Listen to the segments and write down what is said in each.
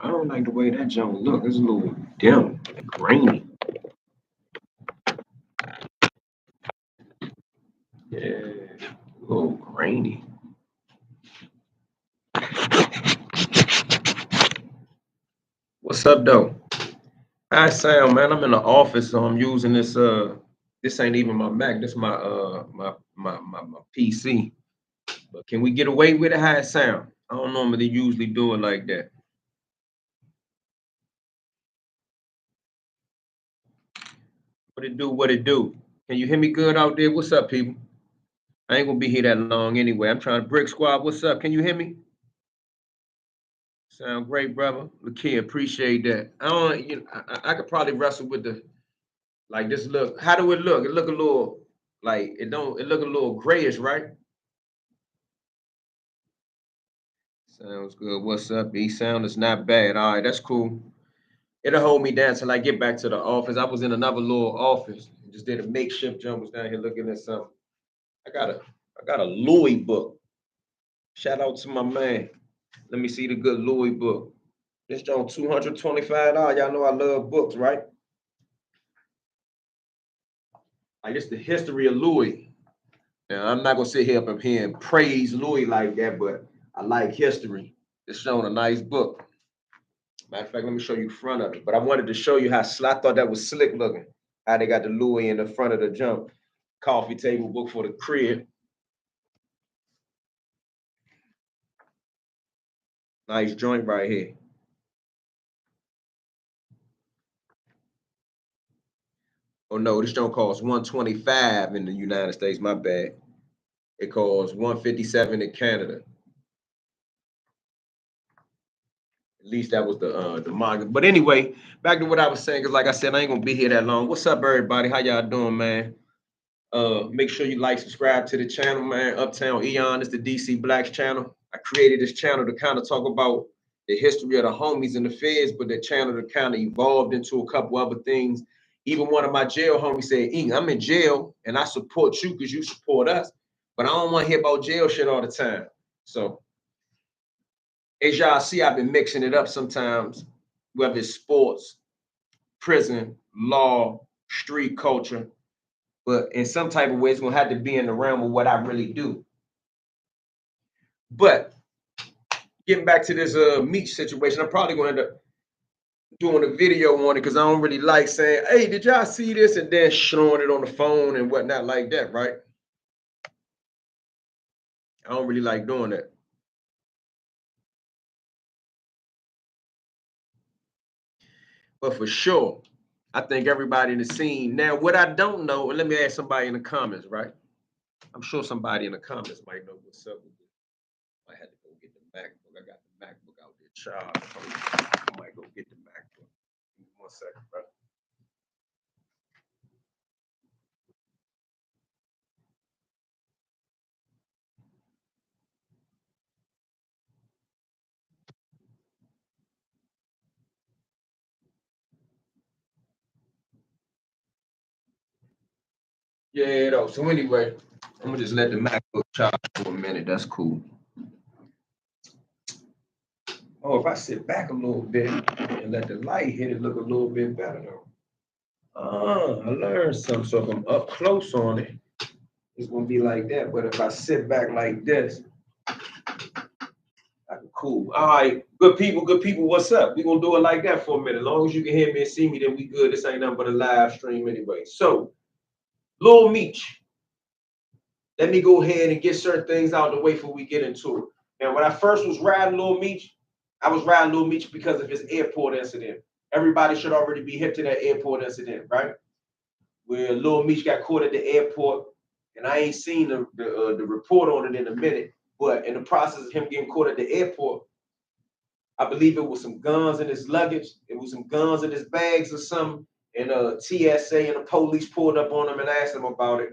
I don't like the way that junk look. It's a little dim, grainy. Yeah, a little grainy. What's up, though? Hi, Sam, man. I'm in the office, so I'm using this. This ain't even my Mac. This my my PC. But can we get away with it? How it sound? I don't normally usually do it like that. What it do? What it do? Can you hear me good out there? What's up, people? I ain't gonna be here that long anyway. I'm trying to brick squad. What's up? Can you hear me? Sound great, brother. Lakia, appreciate that. I don't, I could probably wrestle with the like this look. How do it look? It look a little like it don't. It look a little grayish, right? Sounds good. What's up? B sound is not bad. All right, that's cool. It'll hold me down till I get back to the office. I was in another little office. Just did a makeshift jump. Was down here looking at something. I got a I got a Louis book. Shout out to my man. Let me see the good Louis book. This joint $225. Y'all know I love books, right? Like it's the history of Louis. Now I'm not gonna sit here and praise Louis like that, but I like history. It's showing a nice book. Matter of fact, let me show you the front of it. But I wanted to show you how I thought that was slick looking. How they got the Louis in the front of the jump. Coffee table book for the crib. Nice joint right here. Oh no, this joint costs 125 in the United States. My bad. It costs 157 in Canada. At least that was the manga. But anyway, back to what I was saying, because like I said, I ain't gonna be here that long. What's up, everybody? How y'all doing, man? Make sure you like, subscribe to the channel, man. Uptown Eon is the DC Blacks channel. I created this channel to kind of talk about the history of the homies and the feds, but the channel to kind of evolved into a couple other things. Even one of my jail homies said, I'm in jail and I support you because you support us, but I don't want to hear about jail shit all the time. So as y'all see, I've been mixing it up sometimes, whether it's sports, prison, law, street culture, but in some type of way, it's gonna have to be in the realm of what I really do. But getting back to this Meech situation, I'm probably gonna end up doing a video on it because I don't really like saying, hey, did y'all see this? And then showing it on the phone and whatnot like that, right? I don't really like doing that. But for sure, I think everybody in the scene. Now, what I don't know, and let me ask somebody in the comments, right? I'm sure somebody in the comments might know what's up with it. I had to go get the MacBook. I got the MacBook out there charged. I might go get the MacBook. Give me 1 second, bro. Yeah, though. So anyway, I'm gonna just let the MacBook charge for a minute. That's cool. Oh, if I sit back a little bit and let the light hit it, look a little bit better though. I learned something. So if I'm up close on it, it's gonna be like that. But if I sit back like this, cool. All right, good people, what's up? We're gonna do it like that for a minute. As long as you can hear me and see me, then we good. This ain't nothing but a live stream anyway. So, Lil Meech. Let me go ahead and get certain things out of the way before we get into it. And when I first was riding Lil Meech, I was riding Lil Meech because of his airport incident. Everybody should already be hip to that airport incident, right? Where Lil Meech got caught at the airport, and I ain't seen the report on it in a minute. But in the process of him getting caught at the airport, I believe it was some guns in his luggage. It was some guns in his bags or something. And TSA and the police pulled up on him and asked him about it.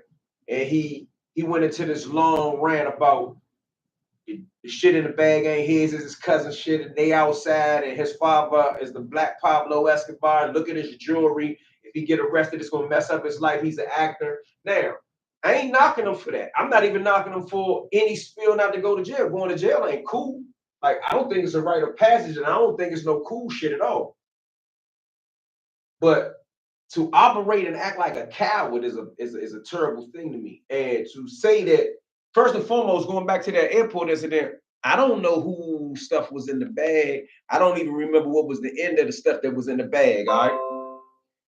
And he went into this long rant about the shit in the bag ain't his, it's his cousin's shit, and they outside, and his father is the Black Pablo Escobar. Look at his jewelry. If he get arrested, it's gonna mess up his life. He's an actor. Now, I ain't knocking him for that. I'm not even knocking him for any spill not to go to jail. Going to jail ain't cool. Like, I don't think it's a rite of passage, and I don't think it's no cool shit at all. But to operate and act like a coward is a terrible thing to me. And to say that, first and foremost, going back to that airport incident, I don't know who stuff was in the bag. I don't even remember what was the end of the stuff that was in the bag. All right.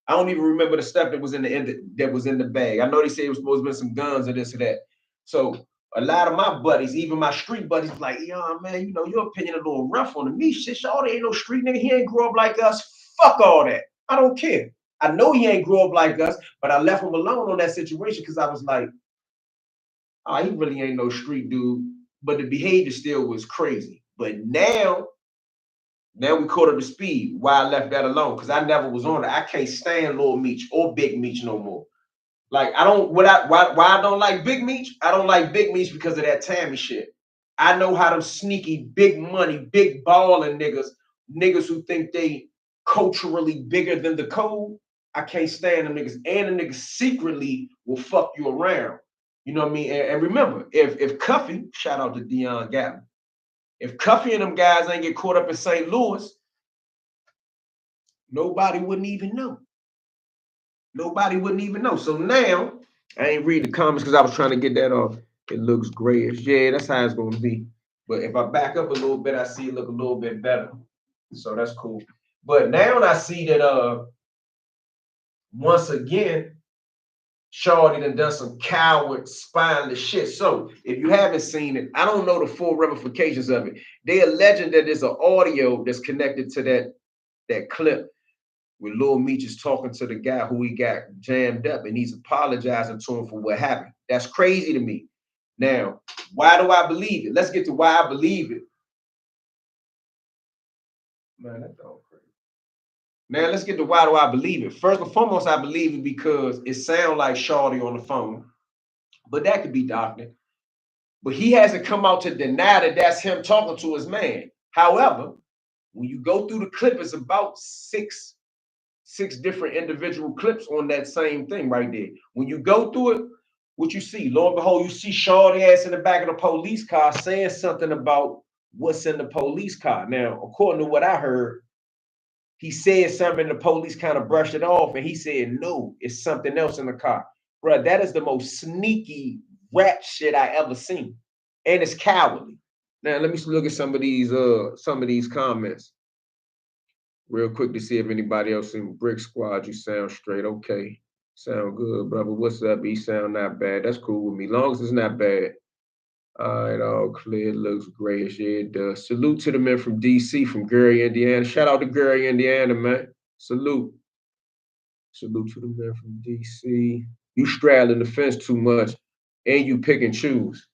I don't even remember the stuff that was in the end that was in the bag. I know they said it was supposed to be some guns or this or that. So a lot of my buddies, even my street buddies, like, yeah, man, you know, your opinion a little rough on the Meech shit. Shawty ain't no street nigga. He ain't grow up like us. Fuck all that. I don't care. I know he ain't grow up like us, but I left him alone on that situation because I was like, oh, he really ain't no street dude. But the behavior still was crazy. But now we caught up to speed. Why I left that alone? Because I never was on it. I can't stand Lil Meech or Big Meech no more. Like, I don't, why I don't like Big Meech? I don't like Big Meech because of that Tammy shit. I know how them sneaky, big money, big balling niggas who think they culturally bigger than the code. I can't stand them niggas. And the niggas secretly will fuck you around. You know what I mean? And remember, if Cuffy, shout out to Dion Gatlin, if Cuffy and them guys ain't get caught up in St. Louis, nobody wouldn't even know. Nobody wouldn't even know. So now, I ain't read the comments because I was trying to get that off. It looks grayish. Yeah, that's how it's going to be. But if I back up a little bit, I see it look a little bit better. So that's cool. But now I see that once again, Shawty done some coward, spineless shit. So if you haven't seen it, I don't know the full ramifications of it. They alleging that there's an audio that's connected to that clip where Lil Meech is talking to the guy who he got jammed up, and he's apologizing to him for what happened. That's crazy to me. Now, why do I believe it? Let's get to why I believe it. Man, that's all crazy. Now, let's get to why do I believe it. First and foremost, I believe it because it sounds like Shawty on the phone, but that could be doctored. But he hasn't come out to deny that that's him talking to his man. However, when you go through the clip, it's about six different individual clips on that same thing right there. When you go through it, what you see, lo and behold, you see Shawty ass in the back of the police car saying something about what's in the police car. Now, according to what I heard, he said something, the police kind of brushed it off, and he said, no, it's something else in the car. Bro, that is the most sneaky rap shit I ever seen. And it's cowardly. Now, let me look at some of these comments real quick to see if anybody else in Brick Squad, you sound straight. Okay. Sound good, brother. What's up? You sound not bad. That's cool with me. Long as it's not bad. All right, all clear. Looks grayish. Yeah, it does. Salute to the men from DC, from Gary, Indiana. Shout out to Gary, Indiana, man. Salute. Salute to the men from DC. You straddling the fence too much, and you pick and choose.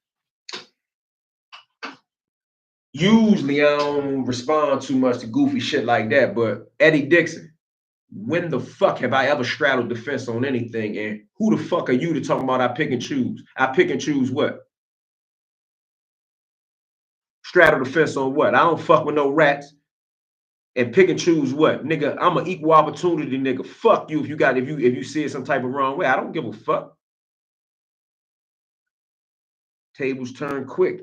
Usually I don't respond too much to goofy shit like that, but Eddie Dixon, when the fuck have I ever straddled the fence on anything? And who the fuck are you to talk about I pick and choose? I pick and choose what? Straddle the fence on what? I don't fuck with no rats. And pick and choose what? Nigga, I'm an equal opportunity nigga. Fuck you if you see it some type of wrong way. I don't give a fuck. Tables turn quick.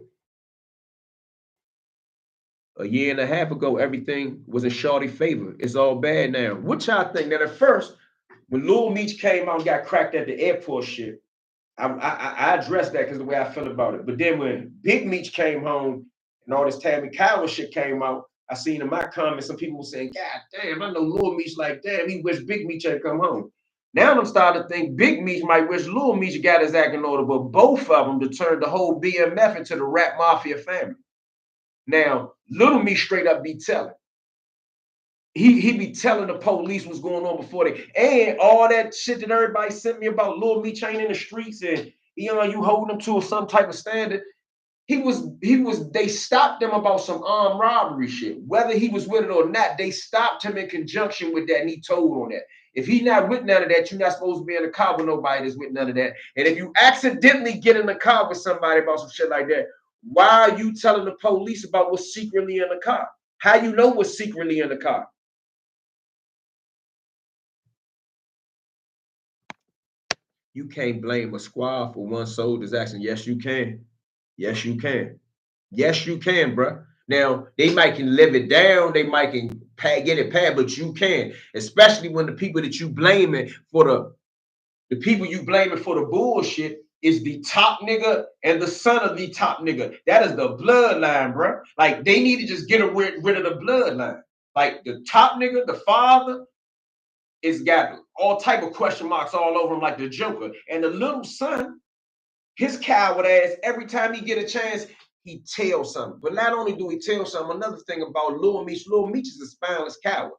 A year and a half ago, everything was in Shawty favor. It's all bad now. What y'all think? That at first, when Lil Meech came out and got cracked at the airport shit, I addressed that because the way I felt about it. But then when Big Meech came home and all this Tammy Coward shit came out, I seen in my comments some people were saying, God damn, I know Lil Meech like, damn, he wish Big Meech had come home. Now I'm starting to think Big Meech might wish Lil Meech got his act in order, but both of them to turn the whole BMF into the Rat Mafia Family. Now, Little Meech straight up be telling. He be telling the police what's going on before they, and all that shit that everybody sent me about Lil Meech ain't in the streets and you holding him to some type of standard. They stopped him about some armed robbery shit. Whether he was with it or not, they stopped him in conjunction with that, and he told on that. If he not with none of that, you're not supposed to be in the car with nobody that's with none of that. And if you accidentally get in the car with somebody about some shit like that, why are you telling the police about what's secretly in the car? How you know what's secretly in the car? You can't blame a squad for one soldier's action. Yes, you can. Yes, you can. Yes, you can, bruh. Now, they might can live it down, they might can get it past, but you can, especially when the people that you blaming for the people you blaming for the bullshit is the top nigga and the son of the top nigga. That is the bloodline, bro. Like, they need to just get rid of the bloodline. Like, the top nigga, the father, is got all type of question marks all over him like the Joker. And the little son, his coward ass, every time he get a chance, he tells something. But not only do he tell something, another thing about Lil Meech is a spineless coward.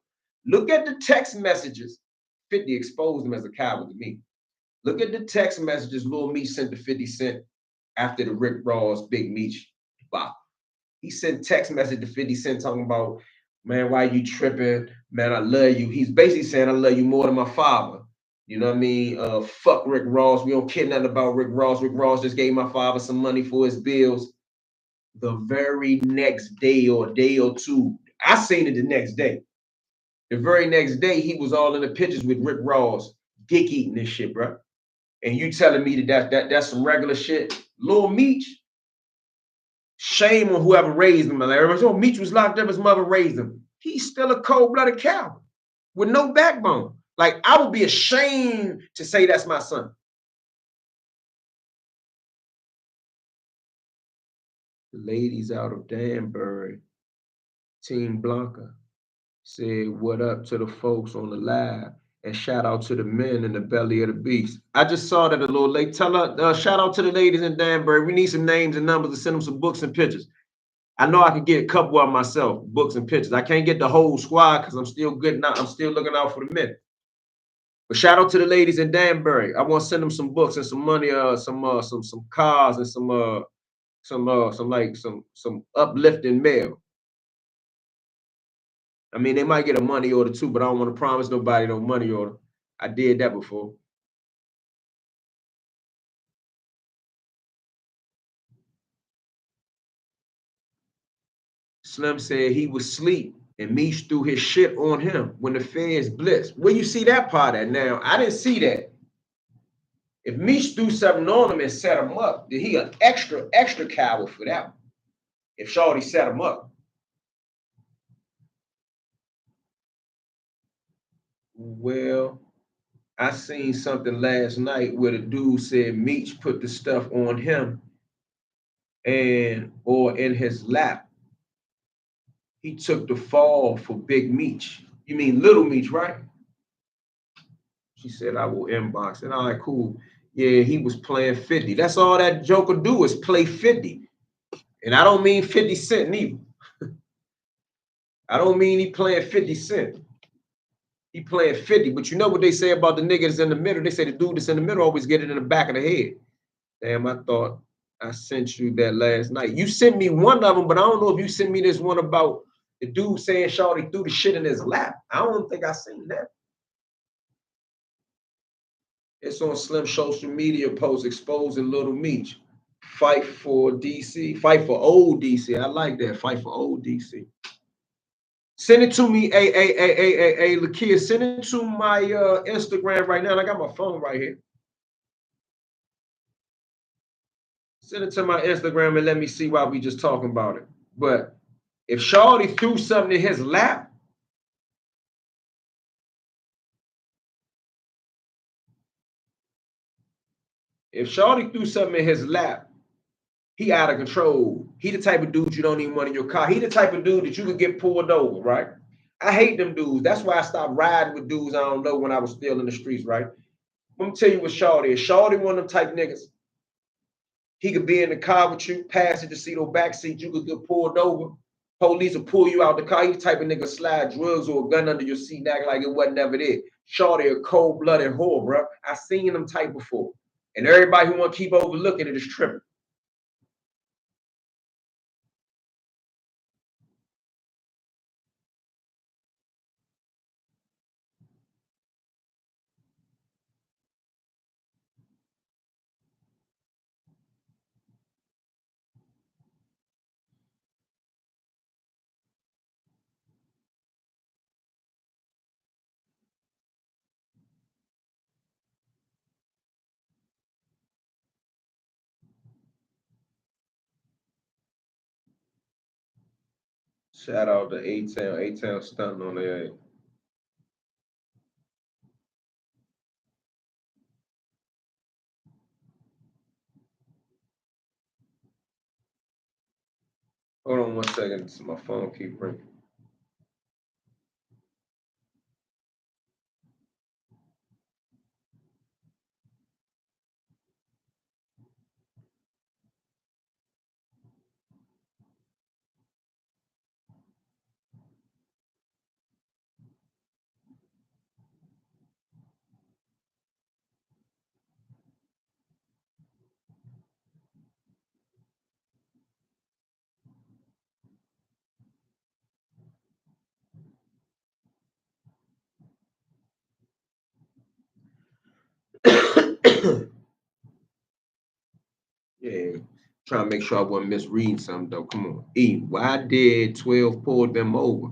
Look at the text messages. 50 exposed him as a coward to me. Look at the text messages Lil Meech sent to 50 Cent after the Rick Ross Big Meech bop. He sent text message to 50 Cent talking about, man, why you tripping? Man, I love you. He's basically saying, I love you more than my father. You know what I mean? Fuck Rick Ross. We don't care nothing about Rick Ross. Rick Ross just gave my father some money for his bills. The very next day or day or two, I seen it the next day. The very next day, he was all in the pictures with Rick Ross, dick eating this shit, bro. And you telling me that's some regular shit? Lil Meech, shame on whoever raised him. Like, everybody said, oh, Meech was locked up, his mother raised him. He's still a cold-blooded coward with no backbone. Like, I would be ashamed to say that's my son. The ladies out of Danbury, Team Blanca, said what up to the folks on the live, and shout out to the men in the belly of the beast. I just saw that a little late. Tell her, shout out to the ladies in Danbury. We need some names and numbers to send them some books and pictures. I know I can get a couple of myself, books and pictures. I can't get the whole squad because I'm still good now. I'm still looking out for the men. But shout out to the ladies in Danbury. I want to send them some books and some money, some cars and some uplifting mail. I mean, they might get a money order too, but I don't want to promise nobody no money order. I did that before. Slim said he was asleep and Meech threw his shit on him when the feds blitzed. Where you see that part at now? I didn't see that. If Meech threw something on him and set him up, then he an extra coward for that one. If Shorty set him up. Well, I seen something last night where the dude said Meech put the stuff on him or in his lap. He took the fall for Big Meech. You mean Little Meech, right? She said, I will inbox it. All right, cool. Yeah, he was playing 50. That's all that Joker do is play 50. And I don't mean 50 Cent neither. I don't mean he playing 50 Cent. He playing 50. But you know what they say about the nigga that's in the middle? They say the dude that's in the middle always get it in the back of the head. Damn, I thought I sent you that last night. You sent me one of them, but I don't know if you sent me this one about the dude saying Shawty threw the shit in his lap. I don't think I seen that. It's on Slim social media post exposing Little Meech. Fight for DC. Fight for old DC. I like that. Fight for old DC. Send it to me, Lakia. Send it to my Instagram right now. I got my phone right here. Send it to my Instagram and let me see why we just talking about it. But if Shawty threw something in his lap, he out of control. He the type of dude you don't even want in your car. He the type of dude that you could get pulled over, right? I hate them dudes. That's why I stopped riding with dudes I don't know when I was still in the streets, right? Let me tell you what Shawty is. Shawty one of them type niggas. He could be in the car with you, passenger seat or back seat. You could get pulled over. Police will pull you out the car. He the type of nigga slide drugs or a gun under your seat and act like it wasn't never there. Shawty a cold-blooded whore, bro. I seen them type before. And everybody who want to keep overlooking it is tripping. Shout out to A-Town. A-Town stunting on their ass. Hold on 1 second. My phone keep ringing. Yeah, trying to make sure I wasn't misreading something though. Come on. E, why did 12 pull them over?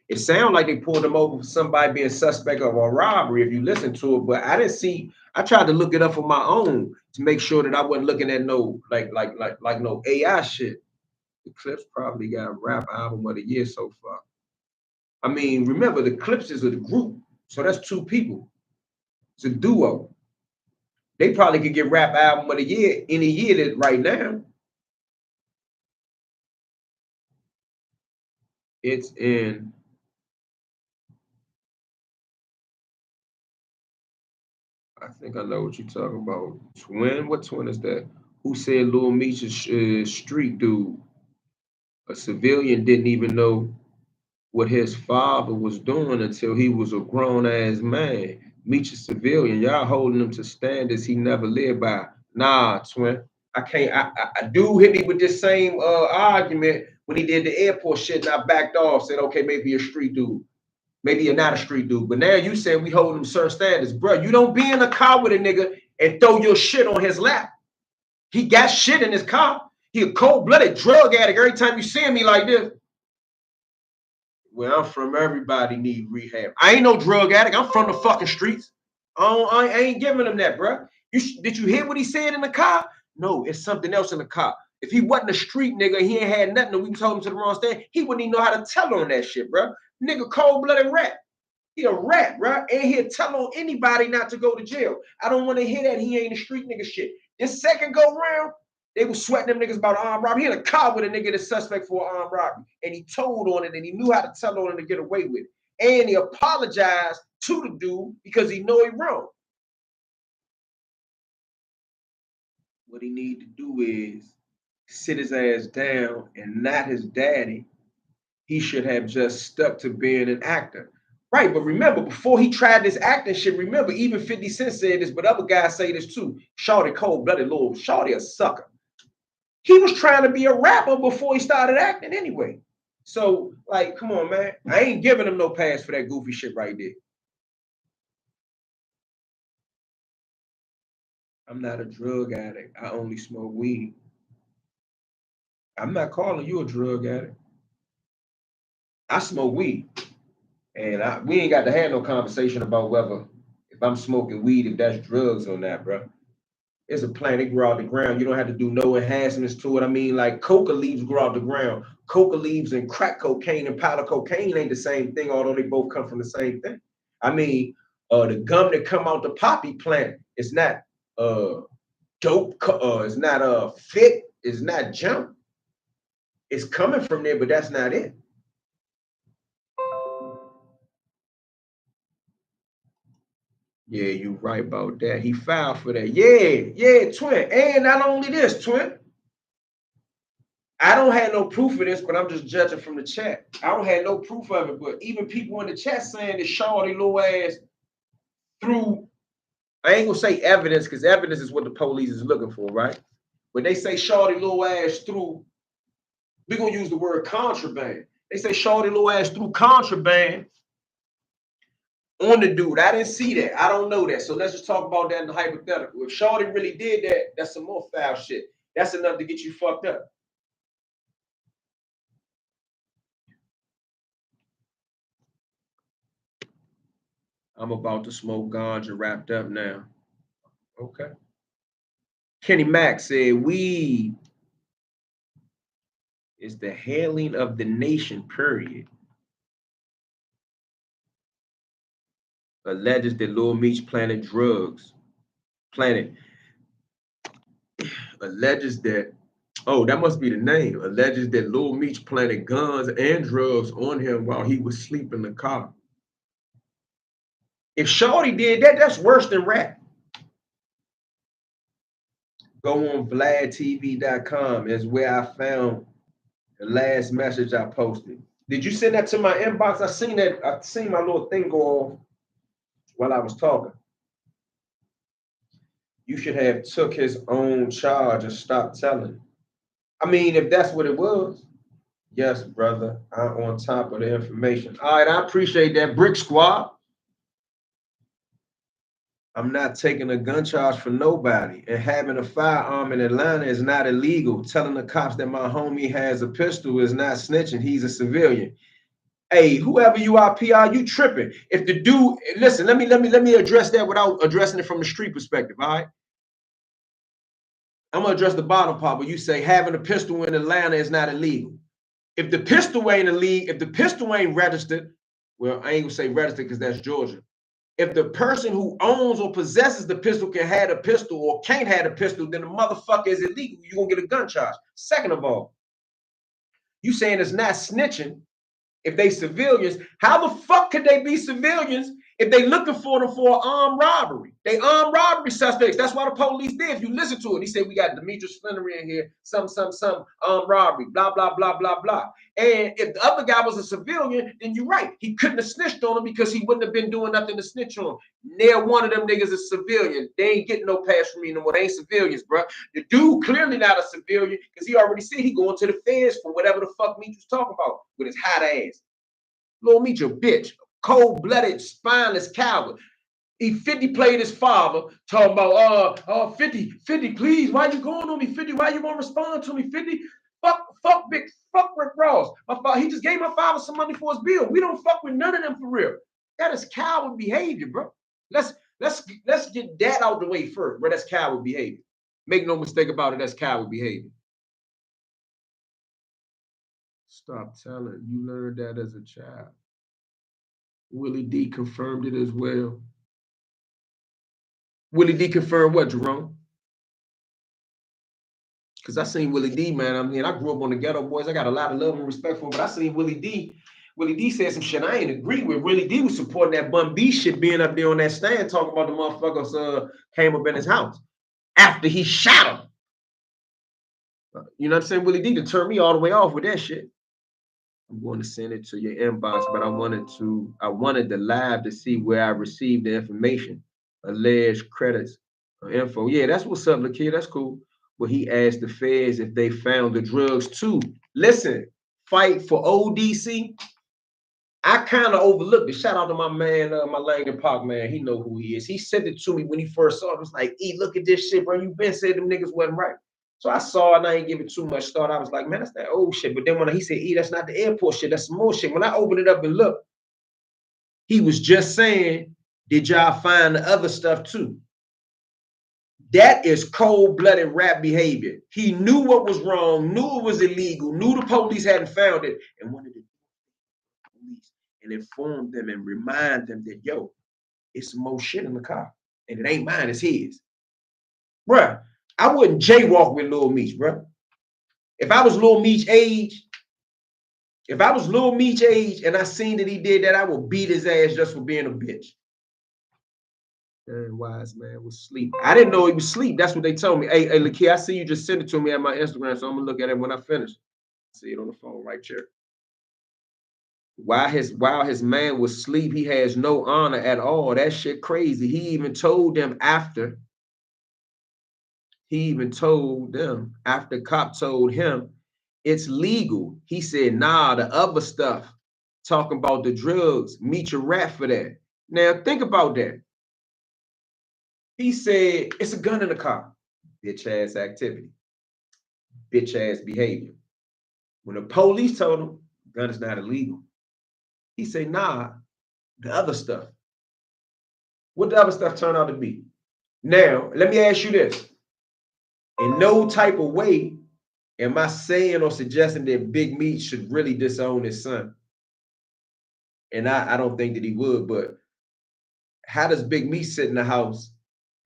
It sounded like they pulled them over for somebody being suspect of a robbery if you listen to it, but I didn't see. I tried to look it up for my own to make sure that I wasn't looking at no like no AI shit. The Clips probably got rap album of the year so far. I mean, remember the Clips is a group, so that's two people. It's a duo. They probably could get rap album of the year any year that right now. It's in. I think I know what you're talking about. Twin? What twin is that? Who said Lil Meech is street dude? A civilian didn't even know what his father was doing until he was a grown ass man. Meech a civilian. Y'all holding him to standards he never lived by. Nah, twin. I can't. Dude hit me with this same argument when he did the airport shit, and I backed off. Said, okay, maybe a street dude. Maybe you're not a street dude, but now you said we hold him certain standards, bro. You don't be in a car with a nigga and throw your shit on his lap. He got shit in his car. He a cold-blooded drug addict. Every time you see me like this, where I'm from, everybody need rehab. I ain't no drug addict. I'm from the fucking streets. I ain't giving him that, bro. Did you hear what he said in the car? No, it's something else in the car. If he wasn't a street nigga, he ain't had nothing, and we told him to the wrong stand, he wouldn't even know how to tell on that shit, bro. Nigga, cold-blooded rat. He a rat, bro. And he'll tell on anybody not to go to jail. I don't want to hear that he ain't a street nigga shit. This second go round, they was sweating them niggas about armed robbery. He in a car with a nigga that's suspect for armed robbery. And he told on it and he knew how to tell on it to get away with it. And he apologized to the dude because he know he wrong. What he need to do is sit his ass down and not his daddy. He should have just stuck to being an actor. Right, but remember, before he tried this acting shit, remember, even 50 Cent said this, but other guys say this too. Shorty cold-blooded little Shorty a sucker. He was trying to be a rapper before he started acting anyway. So, like, come on, man. I ain't giving him no pass for that goofy shit right there. I'm not a drug addict. I only smoke weed. I'm not calling you a drug addict. I smoke weed. And we ain't got to have no conversation about whether if I'm smoking weed, if that's drugs or not, bro. It's a plant, it grow out the ground. You don't have to do no enhancements to it. I mean, like coca leaves grow out the ground. Coca leaves and crack cocaine and powder cocaine ain't the same thing, although they both come from the same thing. I mean, the gum that come out the poppy plant, it's not dope, it's not fit, it's not jump. It's coming from there, but that's not it. Yeah, you right about that. He filed for that. Yeah, twin. And not only this, twin. I don't have no proof of this, but I'm just judging from the chat. I don't have no proof of it, but even people in the chat saying that Shorty little ass through, I ain't gonna say evidence, because evidence is what the police is looking for, right? But they say Shorty little ass through, we're gonna use the word contraband. They say Shorty little ass through contraband on the dude. I didn't see that. I don't know that. So let's just talk about that in the hypothetical. If Shorty really did that, that's some more foul shit. That's enough to get you fucked up. I'm about to smoke ganja wrapped up now. Okay. Kenny Mack said weed is the hailing of the nation, period. Alleges that Lil Meech planted drugs. Alleges that, oh, that must be the name. Alleges that Lil Meech planted guns and drugs on him while he was asleep in the car. If Shorty did that, that's worse than rap. Go on VladTV.com is where I found the last message I posted. Did you send that to my inbox? I seen that. I seen my little thing go off while I was talking. You should have took his own charge and stopped telling. I mean, if that's what it was. Yes, brother. I'm on top of the information. All right, I appreciate that, Brick Squad. I'm not taking a gun charge for nobody. And having a firearm in Atlanta is not illegal. Telling the cops that my homie has a pistol is not snitching. He's a civilian. Hey, whoever you are, PR, you tripping. If the dude, listen, let me address that without addressing it from the street perspective. All right. I'm gonna address the bottom part, but you say having a pistol in Atlanta is not illegal. If the pistol ain't illegal, if the pistol ain't registered, well, I ain't gonna say registered because that's Georgia. If the person who owns or possesses the pistol can have a pistol or can't have a pistol, then the motherfucker is illegal. You're gonna get a gun charge. Second of all, you saying it's not snitching if they civilians. How the fuck could they be civilians if they looking for them for armed robbery? They armed robbery suspects. That's why the police did. If you listen to it, he said we got Demetrius Flannery in here, some armed robbery, blah, blah, blah, blah, blah. And if the other guy was a civilian, then you're right. He couldn't have snitched on him because he wouldn't have been doing nothing to snitch on him. Near one of them niggas is civilian. They ain't getting no pass from me no more. They ain't civilians, bro. The dude clearly not a civilian because he already said he going to the feds for whatever the fuck Meech was talking about with his hot ass. Lil Meech a bitch, cold-blooded, spineless coward. He 50 played his father, talking about 50, please, why you going on me? 50, why you won't respond to me? 50, fuck Rick Ross. My father, he just gave my father some money for his bill. We don't fuck with none of them for real. That is coward behavior, bro. Let's get that out the way first, bro. That's coward behavior. Make no mistake about it, that's coward behavior. Stop telling. You learned that as a child. Willie D confirmed it as well. Willie D confirmed what, Jerome? Because I seen Willie D, man. I mean, I grew up on the Ghetto Boys. I got a lot of love and respect for him, but I seen Willie D. Willie D said some shit I ain't agree with. Willie D was supporting that Bun B shit, being up there on that stand talking about the motherfuckers came up in his house after he shot him. You know what I'm saying? Willie D to turn me all the way off with that shit. I'm going to send it to your inbox, but I wanted the live to see where I received the information, alleged credits, info. Yeah, that's what's up, kid. That's cool. But he asked the feds if they found the drugs too. Listen, fight for ODC. I kind of overlooked it. Shout out to my man, my Langdon Park man. He know who he is. He sent it to me when he first saw it. It was like, E, look at this shit, bro. You been said them niggas wasn't right. So I saw it and I ain't give it too much thought. I was like, man, that's that old shit. But then when he said, E, that's not the airport shit. That's some more shit. When I opened it up and looked, he was just saying, did y'all find the other stuff too? That is cold-blooded rap behavior. He knew what was wrong, knew it was illegal, knew the police hadn't found it, and wanted to police and inform them and remind them that, yo, it's some more shit in the car. And it ain't mine, it's his. Bruh, I wouldn't jaywalk with Lil Meech, bruh. If I was Lil Meech age, and I seen that he did that, I would beat his ass just for being a bitch. And wise man was asleep. I didn't know he was asleep. That's what they told me. Hey, Lakia, I see you just sent it to me at my Instagram, so I'm gonna look at it when I finish. See it on the phone right here. While his man was asleep, he has no honor at all. That shit crazy. He even told them after cop told him it's legal. He said, nah, the other stuff, talking about the drugs, Meech a rat for that. Now think about that. He said, it's a gun in the car. Bitch ass activity. Bitch ass behavior. When the police told him, gun is not illegal, he said, nah, the other stuff. What the other stuff turned out to be? Now, let me ask you this. In no type of way Am I saying or suggesting that Big Meech should really disown his son? And I don't think that he would, but how does Big Meech sit in the house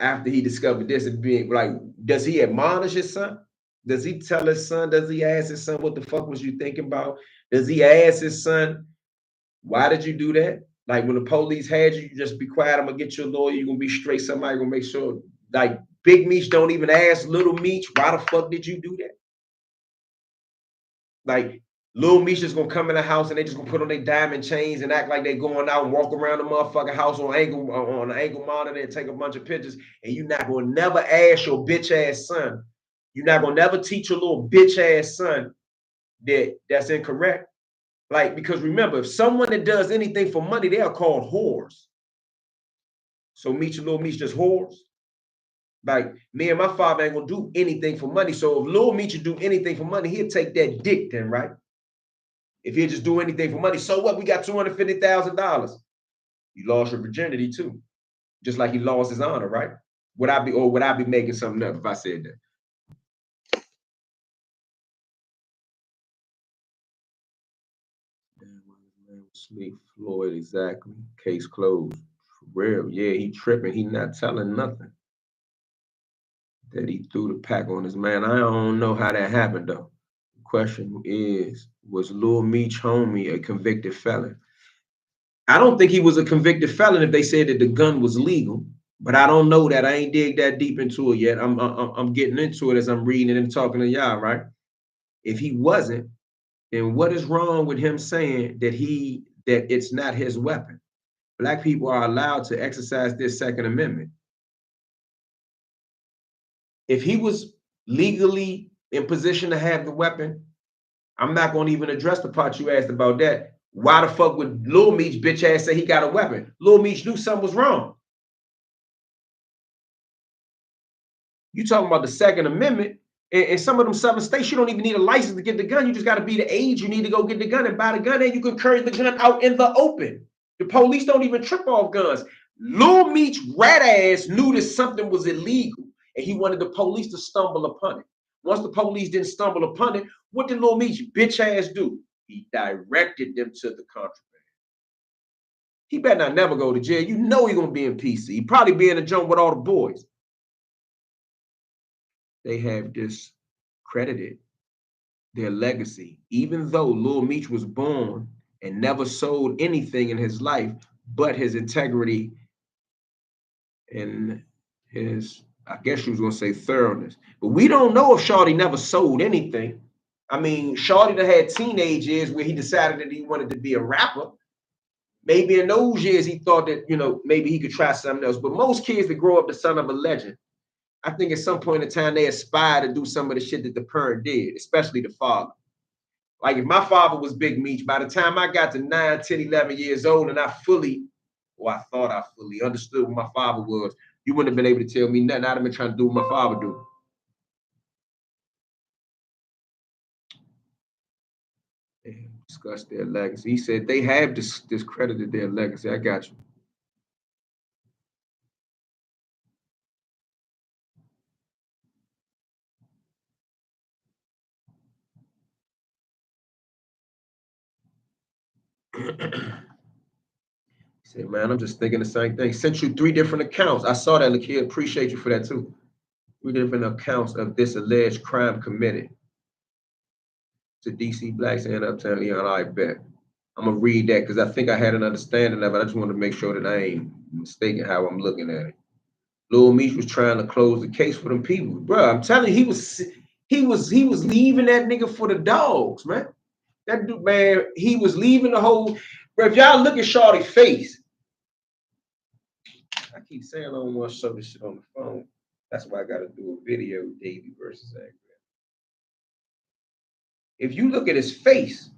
after he discovered this and being like, does he admonish his son? Does he tell his son? Does he ask his son, what the fuck was you thinking about? Does he ask his son, why did you do that? Like when the police had you, you just be quiet. I'm gonna get you a lawyer. You're gonna be straight. Somebody gonna make sure. Like Big Meech don't even ask Little Meech, why the fuck did you do that? Like Lil Meech is gonna come in the house and they just gonna put on their diamond chains and act like they going out and walk around the motherfucking house on an angle monitor and take a bunch of pictures. And you're not gonna never ask your bitch ass son. You're not gonna never teach your little bitch ass son that that's incorrect. Like, because remember, if someone that does anything for money, they are called whores. So Meech and Lil Meech just whores. Like me and my father ain't gonna do anything for money. So if Lil Meech would do anything for money, he'll take that dick then, right? If he'll just do anything for money, so what? We got $250,000. You lost your virginity too, just like he lost his honor, right? Would I be making something up if I said that? Sleep Floyd, exactly. Case closed. For real. Yeah, he tripping. He not telling nothing. That he threw the pack on his man. I don't know how that happened though. The question is, was Lil Meech homie a convicted felon? I don't think he was a convicted felon if they said that the gun was legal, but I don't know that. I ain't dig that deep into it yet. I'm getting into it as I'm reading it and talking to y'all, right? If he wasn't, then what is wrong with him saying that it's not his weapon? Black people are allowed to exercise their Second Amendment. If he was legally in position to have the weapon, I'm not going to even address the part you asked about that. Why the fuck would Lil Meech bitch ass say he got a weapon? Lil Meech knew something was wrong. You talking about the Second Amendment? In some of them southern states, you don't even need a license to get the gun. You just got to be the age you need to go get the gun and buy the gun, and you can carry the gun out in the open. The police don't even trip off guns. Lil Meech rat ass knew that something was illegal, and he wanted the police to stumble upon it. Once the police didn't stumble upon it, what did Lil Meech bitch ass do? He directed them to the contraband. He better not never go to jail. You know he gonna be in PC. He probably be in a joint with all the boys. They have discredited their legacy, even though Lil Meech was born and never sold anything in his life, but his integrity and his, I guess you was gonna say thoroughness. But we don't know if Shawty never sold anything. I mean, Shawty that had teenage years where he decided that he wanted to be a rapper. Maybe in those years he thought that, maybe he could try something else. But most kids that grow up the son of a legend, I think at some point in time they aspire to do some of the shit that the parent did, especially the father. Like if my father was Big Meech, by the time I got to 9, 10, 11 years old and I thought I fully understood what my father was, you wouldn't have been able to tell me nothing. I'd have been trying to do what my father do. They discuss their legacy. He said they have discredited their legacy. I got you. He said, man, I'm just thinking the same thing. Sent you 3 different accounts. I saw that, Lakia. Appreciate you for that too. 3 different accounts of this alleged crime committed to DC Blacks and Uptown Leon. I bet. I'm gonna read that because I think I had an understanding of it. I just want to make sure that I ain't mistaken how I'm looking at it. Lil Meech was trying to close the case for them people, bro. I'm telling you, he was leaving that nigga for the dogs, man. That dude, man, he was leaving the whole. Bro, if y'all look at Shawty's face, I keep saying I don't want to show this shit on the phone. That's why I got to do a video, Davey versus Angry. If you look at his face,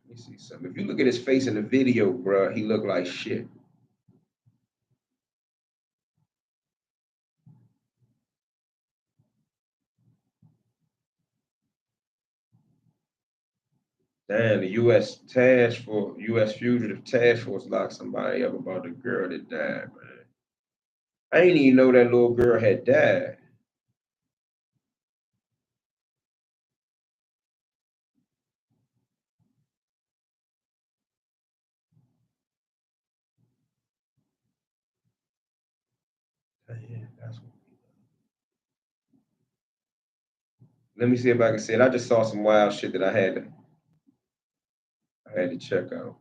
let me see something. If you look at his face in the video, bro, he looked like shit. Damn, the U.S. Fugitive Task Force locked somebody up about the girl that died, man. I didn't even know that little girl had died. Let me see if I can see it. I just saw some wild shit that I had to check out.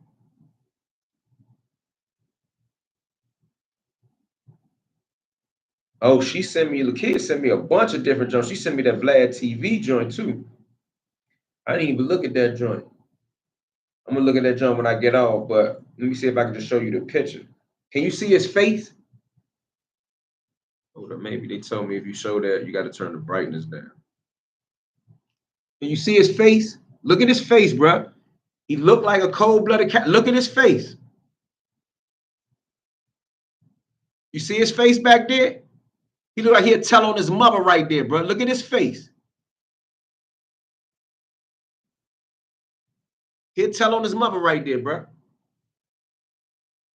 Oh, she sent me, the kid sent me a bunch of different joints. She sent me that Vlad TV joint too. I didn't even look at that joint. I'm gonna look at that joint when I get off, but let me see if I can just show you the picture. Can you see his face? Hold on, maybe they told me if you show that, you got to turn the brightness down. Can you see his face? Look at his face, bro. He looked like a cold-blooded cat. Look at his face. You see his face back there? He look like he'll tell on his mother right there, bro. Look at his face. He'll tell on his mother right there, bro.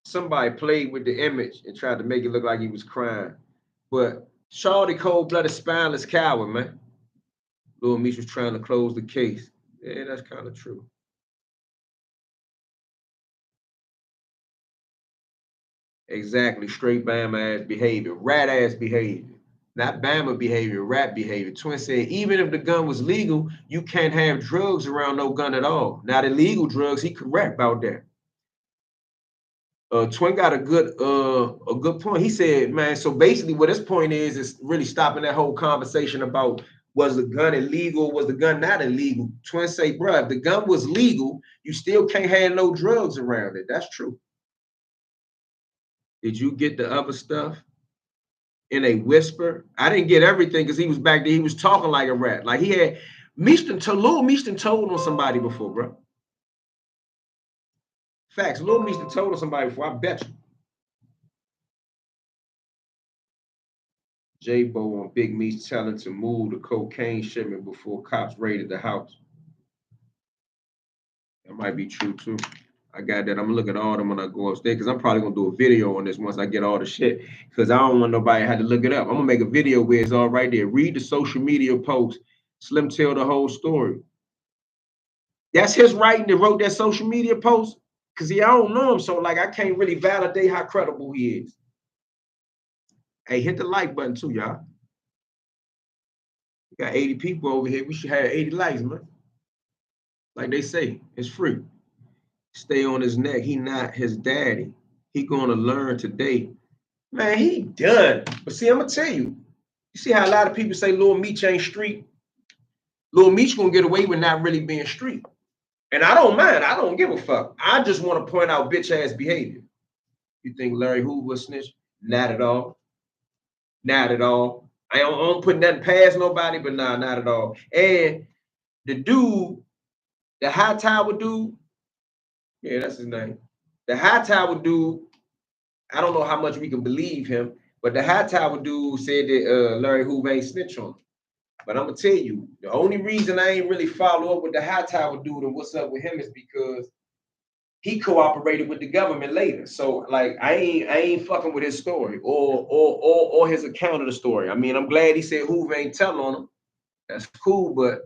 Somebody played with the image and tried to make it look like he was crying. But Shawty cold-blooded, spineless coward, man. Lil Meech was trying to close the case. Yeah, that's kind of true. Exactly. Straight Bama ass behavior. Rat ass behavior. Not Bama behavior, rat behavior. Twin said, even if the gun was legal, you can't have drugs around no gun at all. Not illegal drugs, he correct about that. Twin got a good point. He said, man, so basically what his point is really stopping that whole conversation about was the gun illegal, was the gun not illegal. Twin say, bro, if the gun was legal, you still can't have no drugs around it. That's true. Did you get the other stuff in a whisper? I didn't get everything because he was back there. He was talking like a rat. Like he had Lil Meech told on somebody before, bro. Facts. Lil Meech told on somebody before. I bet you. J-Bo on Big Meech telling to move the cocaine shipment before cops raided the house. That might be true too. I got that. I'm gonna look at all of them when I go upstairs because I'm probably gonna do a video on this once I get all the shit. Because I don't want nobody to have to look it up. I'm gonna make a video where it's all right there. Read the social media post. Slim tell the whole story. That's his writing that wrote that social media post. Cause I don't know him, so like I can't really validate how credible he is. Hey, hit the like button too, y'all. We got 80 people over here. We should have 80 likes, man. Like they say, it's free. Stay on his neck. He not his daddy. He gonna learn today. Man, he done. But see, I'm gonna tell you. You see how a lot of people say Lil Meech ain't street? Lil Meech gonna get away with not really being street. And I don't mind. I don't give a fuck. I just want to point out bitch ass behavior. You think Larry Hoover was snitch? Not at all. Not at all. I don't put nothing past nobody, but nah, not at all. And the dude, the high tower dude, yeah, that's his name. The high tower dude, I don't know how much we can believe him, but the high tower dude said that Larry Hoover ain't snitch on him. But I'm gonna tell you, the only reason I ain't really follow up with the high tower dude and what's up with him is because he cooperated with the government later. So like I ain't fucking with his story or his account of the story. I mean, I'm glad he said Hoover ain't telling on him. That's cool, but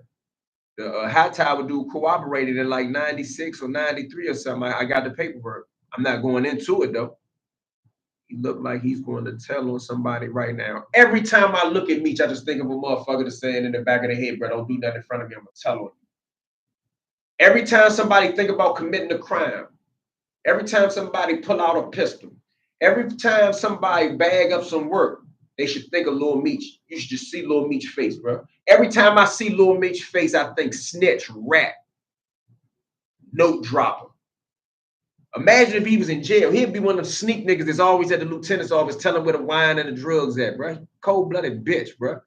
the high tower dude cooperated in like 96 or 93 or something. I got the paperwork. I'm not going into it though. He looked like he's going to tell on somebody right now. Every time I look at Meech, I just think of a motherfucker that's saying in the back of the head, bro, don't do that in front of me. I'm going to tell on you. Every time somebody think about committing a crime, every time somebody pull out a pistol, every time somebody bag up some work, they should think of Lil Meech. You should just see Lil Meech's face, bro. Every time I see Lil Meech's face, I think snitch, rat, note dropper. Imagine if he was in jail. He'd be one of the sneak niggas that's always at the lieutenant's office telling where the wine and the drugs at, bro. Cold-blooded bitch, bro.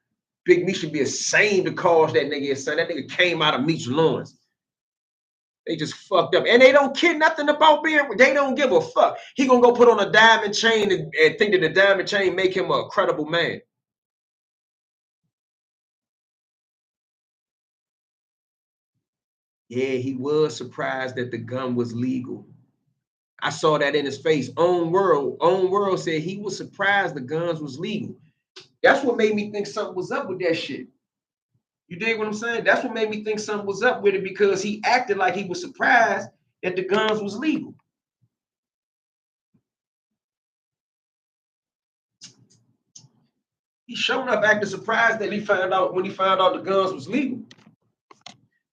Big Meech should be ashamed to cause that nigga his son. That nigga came out of Meech loins. They just fucked up. And they don't care nothing about being, they don't give a fuck. He gonna go put on a diamond chain and think that the diamond chain make him a credible man. Yeah, he was surprised that the gun was legal. I saw that in his face. Own World said he was surprised the guns was legal. That's what made me think something was up with that shit. You dig what I'm saying? That's what made me think something was up with it, because he acted like he was surprised that the guns was legal. He showed up acting surprised that when he found out the guns was legal.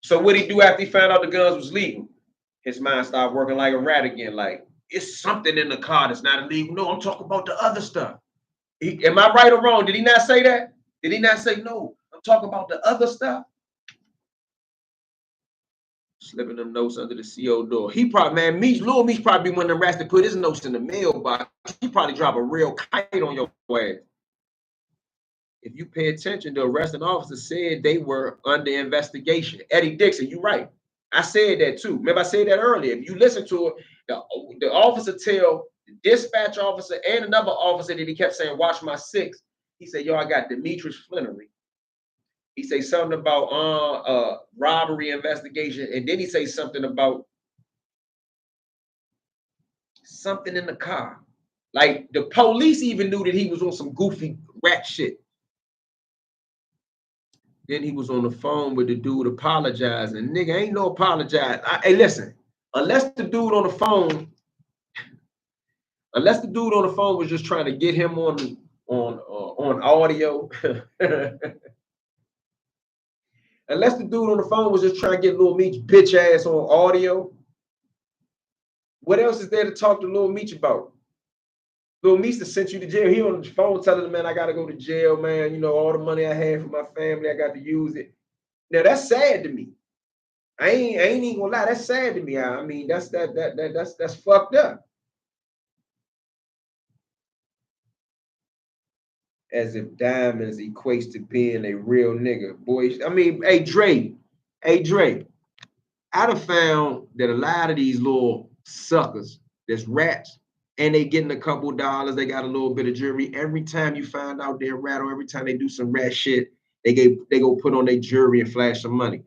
So what he do after he found out the guns was legal? His mind started working like a rat again. Like, it's something in the car that's not illegal. No, I'm talking about the other stuff. Am I right or wrong? Did he not say that? Did he not say, no, I'm talking about the other stuff? Slipping them notes under the CO door. He probably, man, Lil Meech probably one of the rats that put his notes in the mailbox. He probably drop a real kite on your ass. If you pay attention, the arresting officer said they were under investigation. Eddie Dixon, you're right. I said that too. Remember, I said that earlier. If you listen to it, the officer tell the dispatch officer and another officer that he kept saying, watch my six. He said, yo, I got Demetrius Flannery. He say something about robbery investigation, and then he say something about something in the car. Like, the police even knew that he was on some goofy rat shit. Then he was on the phone with the dude apologizing. Nigga, ain't no apologize. Hey, listen, unless the dude on the phone was just trying to get him on audio. Unless the dude on the phone was just trying to get Lil Meech bitch ass on audio. What else is there to talk to Lil Meech about? Lil Meech sent you to jail. He on the phone telling the man, I gotta go to jail, man. You know, all the money I had for my family, I got to use it. Now that's sad to me. I ain't even gonna lie, that's sad to me. I mean, that's fucked up. As if diamonds equates to being a real nigga. Boy, I mean, hey Dre, I done found that a lot of these little suckers, that's rats, and they getting a couple dollars, they got a little bit of jewelry. Every time you find out they're a rat, or every time they do some rat shit, they go put on their jewelry and flash some money.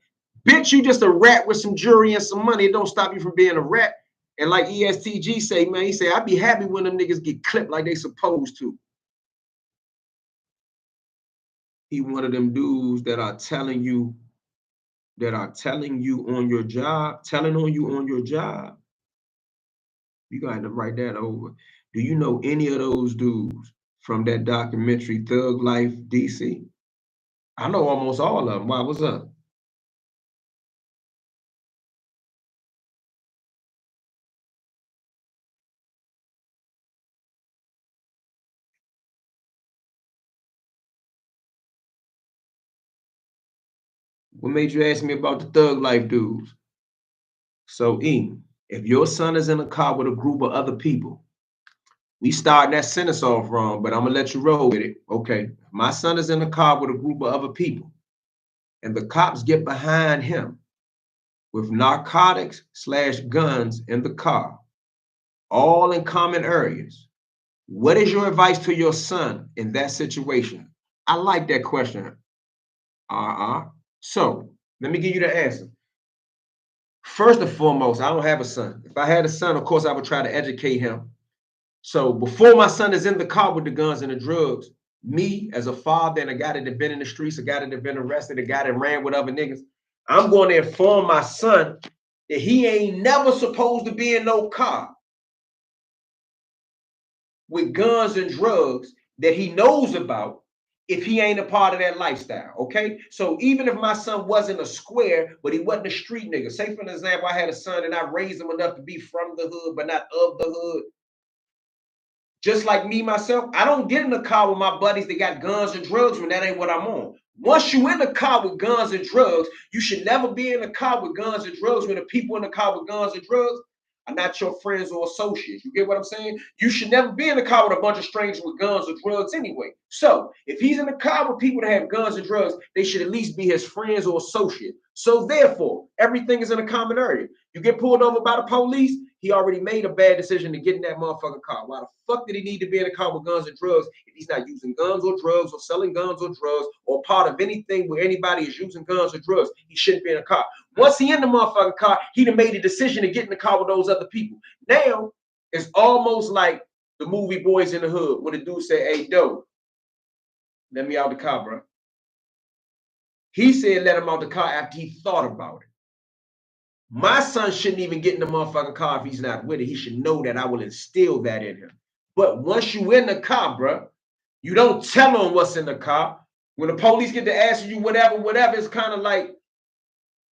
Bitch, you just a rat with some jewelry and some money. It don't stop you from being a rat. And like ESTG say, man, he say, I'd be happy when them niggas get clipped like they supposed to. He one of them dudes that are telling you on your job, telling on you on your job. You gotta write that over. Do you know any of those dudes from that documentary Thug Life DC? I know almost all of them. Why, what's up? What made you ask me about the Thug Life dudes? So, if your son is in a car with a group of other people, we starting that sentence off wrong, but I'm gonna let you roll with it. Okay, my son is in a car with a group of other people, and the cops get behind him with narcotics / guns in the car, all in common areas. What is your advice to your son in that situation? I like that question. So let me give you the answer. First and foremost, I don't have a son. If I had a son, of course, I would try to educate him. So before my son is in the car with the guns and the drugs, me as a father and a guy that had been in the streets, a guy that had been arrested, a guy that ran with other niggas, I'm going to inform my son that he ain't never supposed to be in no car with guns and drugs that he knows about if he ain't a part of that lifestyle, okay? So even if my son wasn't a square, but he wasn't a street nigga, say for example, I had a son and I raised him enough to be from the hood, but not of the hood. Just like me, myself, I don't get in the car with my buddies that got guns and drugs when that ain't what I'm on. Once you in the car with guns and drugs, you should never be in the car with guns and drugs when the people in the car with guns and drugs are not your friends or associates. You get what I'm saying? You should never be in the car with a bunch of strangers with guns or drugs anyway. So if he's in the car with people that have guns and drugs, they should at least be his friends or associates. So therefore, everything is in a common area. You get pulled over by the police, he already made a bad decision to get in that motherfucking car. Why the fuck did he need to be in a car with guns and drugs if he's not using guns or drugs or selling guns or drugs or part of anything where anybody is using guns or drugs? He shouldn't be in a car. Once he in the motherfucking car, he done made a decision to get in the car with those other people. Now, It's almost like the movie Boys in the Hood, when the dude said, "Hey, dope, let me out the car, bro." He said, "Let him out the car," after he thought about it. My son shouldn't even get in the motherfucking car if he's not with it. He should know that I will instill that in him. But once you in the car, bro, you don't tell him what's in the car. When the police get to asking you whatever, it's kind of like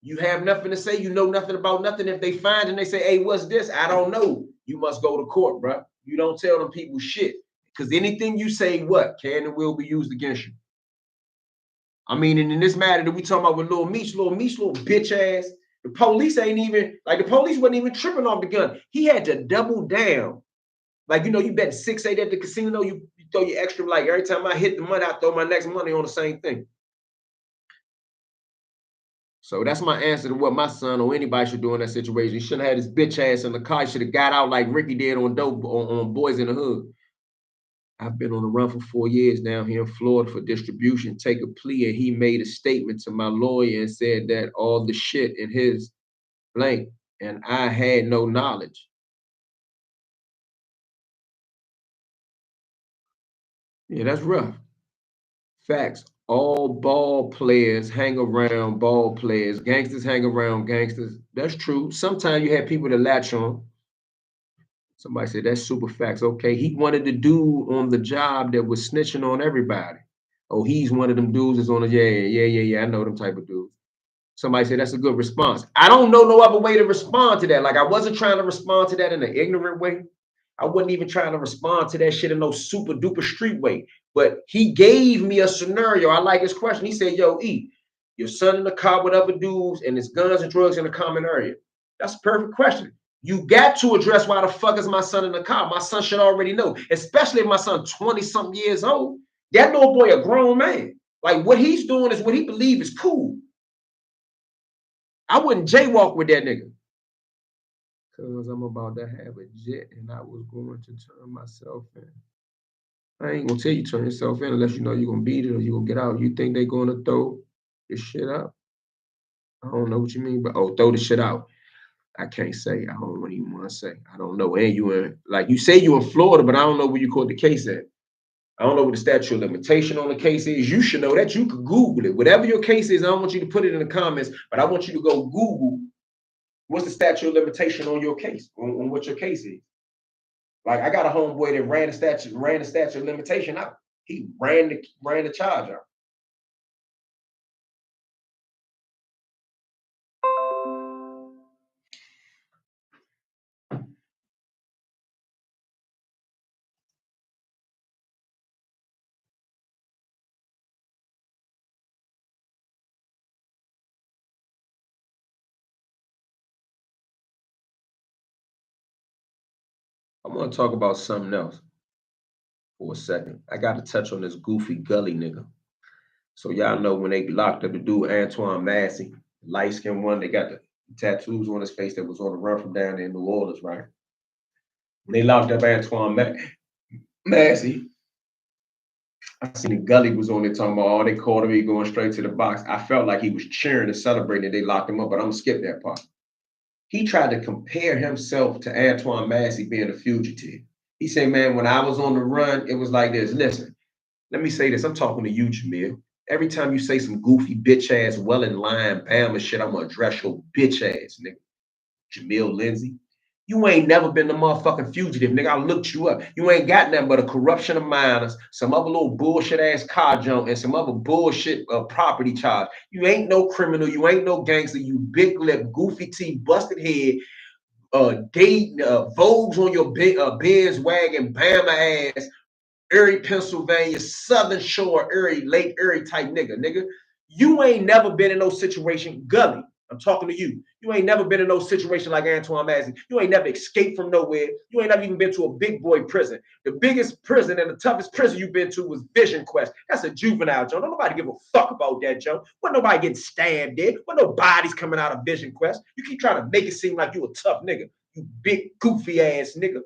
you have nothing to say. You know nothing about nothing. If they find and they say, "Hey, what's this?" I don't know. You must go to court, bro. You don't tell them people shit. Because anything you say, what, can and will be used against you. I mean, and in this matter that we talking about with Lil Meech, little bitch ass, the police ain't even, like the police wasn't even tripping off the gun. He had to double down. Like, you bet 6-8 at the casino, you throw your extra, like every time I hit the money, I throw my next money on the same thing. So that's my answer to what my son or anybody should do in that situation. He shouldn't have had his bitch ass in the car. He should have got out like Ricky did on dope on Boys in the Hood. I've been on the run for 4 years down here in Florida for distribution. Take a plea, and he made a statement to my lawyer and said that all the shit in his blank, and I had no knowledge. Yeah, that's rough. Facts. All ball players hang around ball players. Gangsters hang around gangsters. That's true. Sometimes you have people that latch on. Somebody said that's super facts. Okay, he wanted the dude on the job that was snitching on everybody. Oh, he's one of them dudes that's on the yeah. I know them type of dudes. Somebody said that's a good response. I don't know no other way to respond to that. Like I wasn't trying to respond to that in an ignorant way. I wasn't even trying to respond to that shit in no super duper street way. But he gave me a scenario. I like his question. He said, "Yo, E, your son in the car with other dudes and there's guns and drugs in a common area." That's a perfect question. You got to address why the fuck is my son in the car. My son should already know, especially if my son 20-something years old. That little boy a grown man. Like what he's doing is what he believes is cool. I wouldn't jaywalk with that nigga. Cause I'm about to have a jet and I was going to turn myself in. I ain't gonna tell you turn yourself in unless you know you're gonna beat it or you're gonna get out. You think they're gonna throw your shit out? I don't know what you mean, but throw the shit out. I can't say. I don't even want to say. I don't know. And you in, like you say you in Florida, but I don't know where you caught the case at. I don't know what the statute of limitation on the case is. You should know that. You could Google it. Whatever your case is, I don't want you to put it in the comments, but I want you to go Google what's the statute of limitation on your case, on what your case is. Like I got a homeboy that ran the statute of limitation out. He ran the charge out. I'm gonna talk about something else for a second. I got to touch on this goofy gully nigga. So y'all know when they locked up the dude Antoine Massey, light skinned one, they got the tattoos on his face that was on the run from down there in New Orleans, right? When they locked up Antoine Massey, I seen the gully was on there talking about, oh, they caught him, he going straight to the box. I felt like he was cheering and celebrating that they locked him up, but I'm gonna skip that part. He tried to compare himself to Antoine Massey being a fugitive. He said, man, when I was on the run, it was like this. Listen, let me say this. I'm talking to you, Jamil. Every time you say some goofy bitch ass, well in line, Bama shit, I'm gonna address your bitch ass, nigga. Jamil Lindsay. You ain't never been the motherfucking fugitive, nigga. I looked you up. You ain't got nothing but a corruption of minors, some other little bullshit ass car junk, and some other bullshit property charge. You ain't no criminal. You ain't no gangster. You big lip, goofy teeth, busted head, Vogues on your Benz wagon, Bama ass, Erie, Pennsylvania, Southern Shore, Erie, Lake Erie type nigga. You ain't never been in no situation, gully. I'm talking to you. You ain't never been in no situation like Antoine Massey. You ain't never escaped from nowhere. You ain't never even been to a big boy prison. The biggest prison and the toughest prison you've been to was Vision Quest. That's a juvenile, Joe. Don't nobody give a fuck about that, Joe. Wasn't nobody getting stabbed there. Wasn't no bodies coming out of Vision Quest. You keep trying to make it seem like you a tough nigga. You big goofy ass nigga.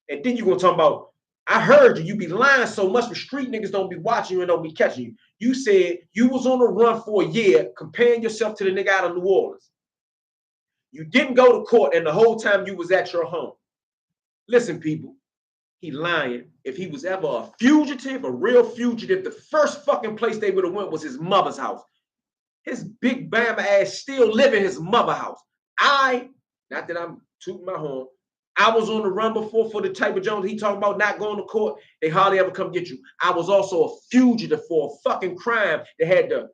And then you gonna talk about, I heard you. You be lying so much, but street niggas don't be watching you and don't be catching you. You said you was on the run for a year, comparing yourself to the nigga out of New Orleans. You didn't go to court, and the whole time you was at your home. Listen, people, he lying. If he was ever a fugitive, a real fugitive, the first fucking place they would have went was his mother's house. His big Bama ass still live in his mother house. Not that I'm tooting my horn, I was on the run before for the type of Jones he talking about not going to court. They hardly ever come get you. I was also a fugitive for a fucking crime that had the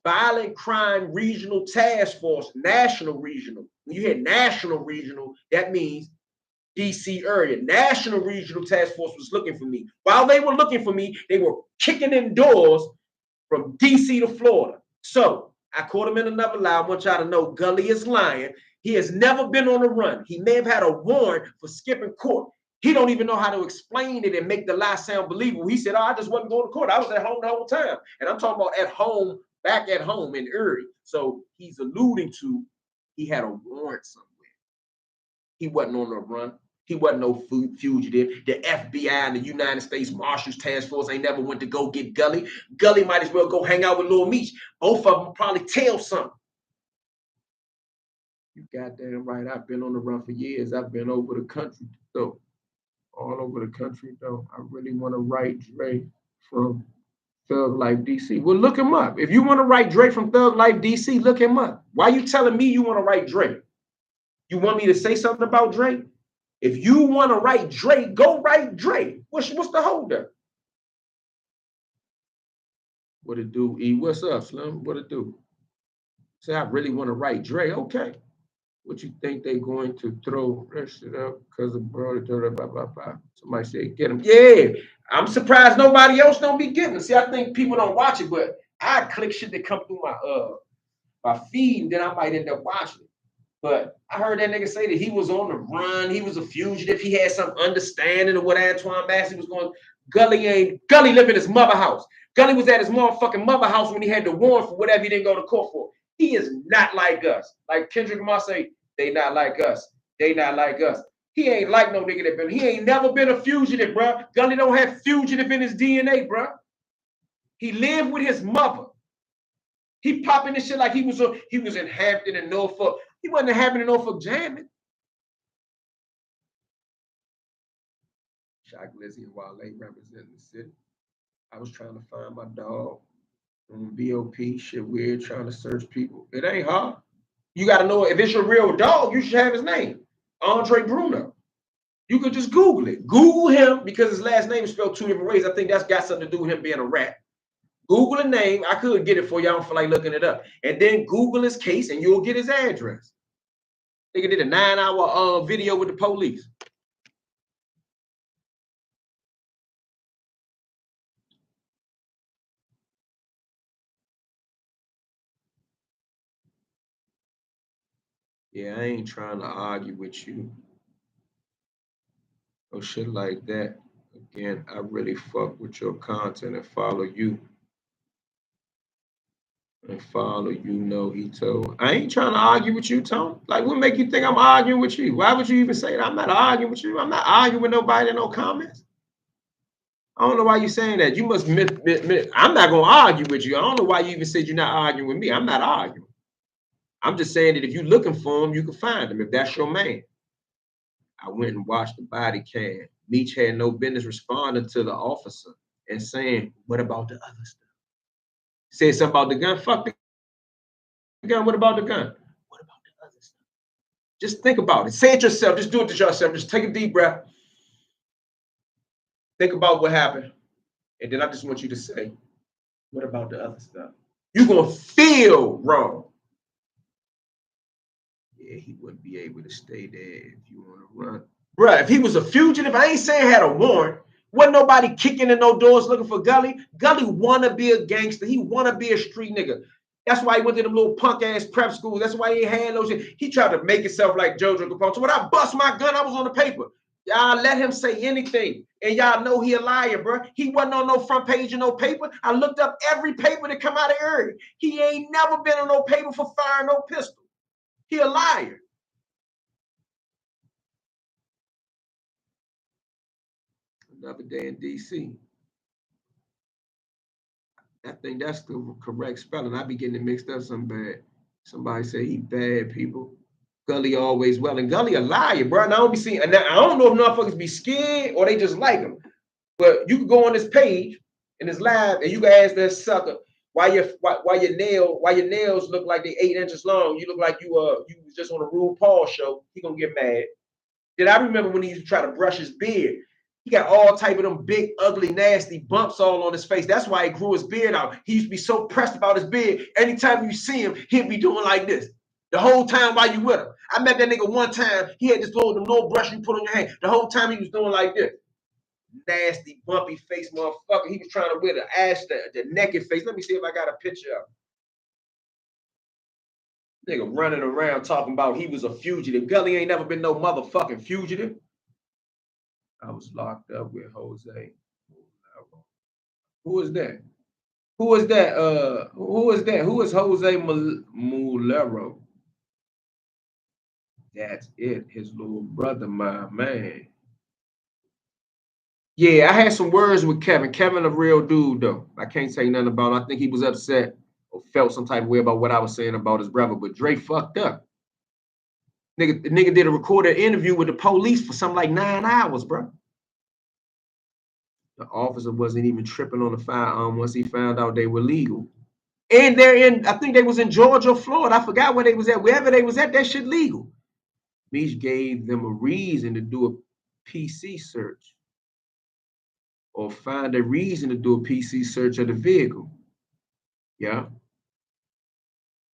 Violent Crime Regional Task Force, National Regional. When you hear National Regional, that means DC area. National Regional Task Force was looking for me. While they were looking for me, they were kicking in doors from DC to Florida. So I caught him in another lie. I want y'all to know Gully is lying. He has never been on a run. He may have had a warrant for skipping court. He don't even know how to explain it and make the lie sound believable. He said, oh, I just wasn't going to court. I was at home the whole time. And I'm talking about at home, back at home in Erie. So he's alluding to he had a warrant somewhere. He wasn't on a run. He wasn't no fugitive. The FBI and the United States Marshals Task Force ain't never went to go get Gully. Gully might as well go hang out with Lil Meech. Both of them probably tell something. You goddamn right. I've been on the run for years. I've been over the country, though. All over the country, though. I really want to write Dre from Thug Life DC. Well, look him up. If you want to write Dre from Thug Life DC, look him up. Why you telling me you want to write Dre? You want me to say something about Dre? If you want to write Dre, go write Dre. What's the holdup? What it do, E? What's up, Slim? What it do? Say, I really want to write Dre. Okay. What you think they going to throw that shit up because of blah, blah, blah, blah, blah. Somebody say, get him. Yeah. I'm surprised nobody else don't be getting it. See, I think people don't watch it, but I click shit that come through my feed, and then I might end up watching it. But I heard that nigga say that he was on the run. He was a fugitive. He had some understanding of what Antoine Massey was going. Gully lived in his mother house. Gully was at his motherfucking mother house when he had the warrant for whatever he didn't go to court for. He is not like us. Like Kendrick Lamar say, they not like us. They not like us. He ain't like no nigga that been. He ain't never been a fugitive, bro. Gully don't have fugitive in his DNA, bro. He lived with his mother. He popping this shit like he was in Hampton and Norfolk. He wasn't in Hampton and Norfolk jamming. Shock Lizzie and Wale representing the city. I was trying to find my dog on BOP. Shit weird, trying to search people. It ain't hard. You got to know if it's your real dog, you should have his name. Andre Bruno. You could just Google it. Google him because his last name is spelled two different ways. I think that's got something to do with him being a rat. Google a name. I could get it for you. I don't feel like looking it up. And then Google his case and you'll get his address. They did a 9-hour video with the police. Yeah, I ain't trying to argue with you. No shit like that. Again, I really fuck with your content and follow you. He told. I ain't trying to argue with you, Tone. Like, what make you think I'm arguing with you? Why would you even say that? I'm not arguing with you. I'm not arguing with nobody in no comments. I don't know why you're saying that. You must admit, I'm not going to argue with you. I don't know why you even said you're not arguing with me. I'm not arguing. I'm just saying that if you're looking for him, you can find him if that's your man. I went and watched the body cam. Meech had no business responding to the officer and saying, what about the other stuff? Said something about the gun. Fuck the gun. What about the gun? What about the other stuff? Just think about it. Say it yourself. Just do it to yourself. Just take a deep breath. Think about what happened. And then I just want you to say, what about the other stuff? You're going to feel wrong. Yeah, he wouldn't be able to stay there if you want to run. Bruh, if he was a fugitive, I ain't saying had a warrant. Wasn't nobody kicking in no doors looking for Gully. Gully want to be a gangster. He want to be a street nigga. That's why he went to them little punk-ass prep schools. That's why he had no shit. He tried to make himself like JoJo Capone. So when I bust my gun, I was on the paper. Y'all let him say anything. And y'all know he a liar, bro. He wasn't on no front page of no paper. I looked up every paper that come out of Erie. He ain't never been on no paper for firing no pistol. He a liar. Another day in DC. I think that's the correct spelling. I be getting it mixed up some bad. Somebody say he bad people. Gully always well. And Gully a liar, bro. And I don't be seeing, and I don't know if motherfuckers be scared or they just like him. But you can go on this page in this live and you can ask that sucker why your nails look like they 8 inches long. You look like you was just on a RuPaul show. He gonna get mad. Then I remember when he used to try to brush his beard. He got all type of them big, ugly, nasty bumps all on his face. That's why he grew his beard out. He used to be so pressed about his beard. Anytime you see him, he'd be doing like this. The whole time while you with him. I met that nigga one time. He had this little brush you put on your hand. The whole time he was doing like this. Nasty, bumpy face motherfucker. He was trying to wear the naked face. Let me see if I got a picture of him. Nigga running around talking about he was a fugitive. Gully ain't never been no motherfucking fugitive. I was locked up with Jose. Who is that? Who is that? Who is that? Who is Jose Mulero? That's it. His little brother, my man. Yeah, I had some words with Kevin. Kevin, a real dude, though. I can't say nothing about him. I think he was upset or felt some type of way about what I was saying about his brother. But Dre fucked up. The nigga did a recorded interview with the police for something like 9 hours, bro. The officer wasn't even tripping on the firearm once he found out they were legal. And I think they was in Georgia, Florida. I forgot where they was at. Wherever they was at, that shit legal. Meech gave them a reason to do a PC search or find a reason to do a PC search of the vehicle. Yeah.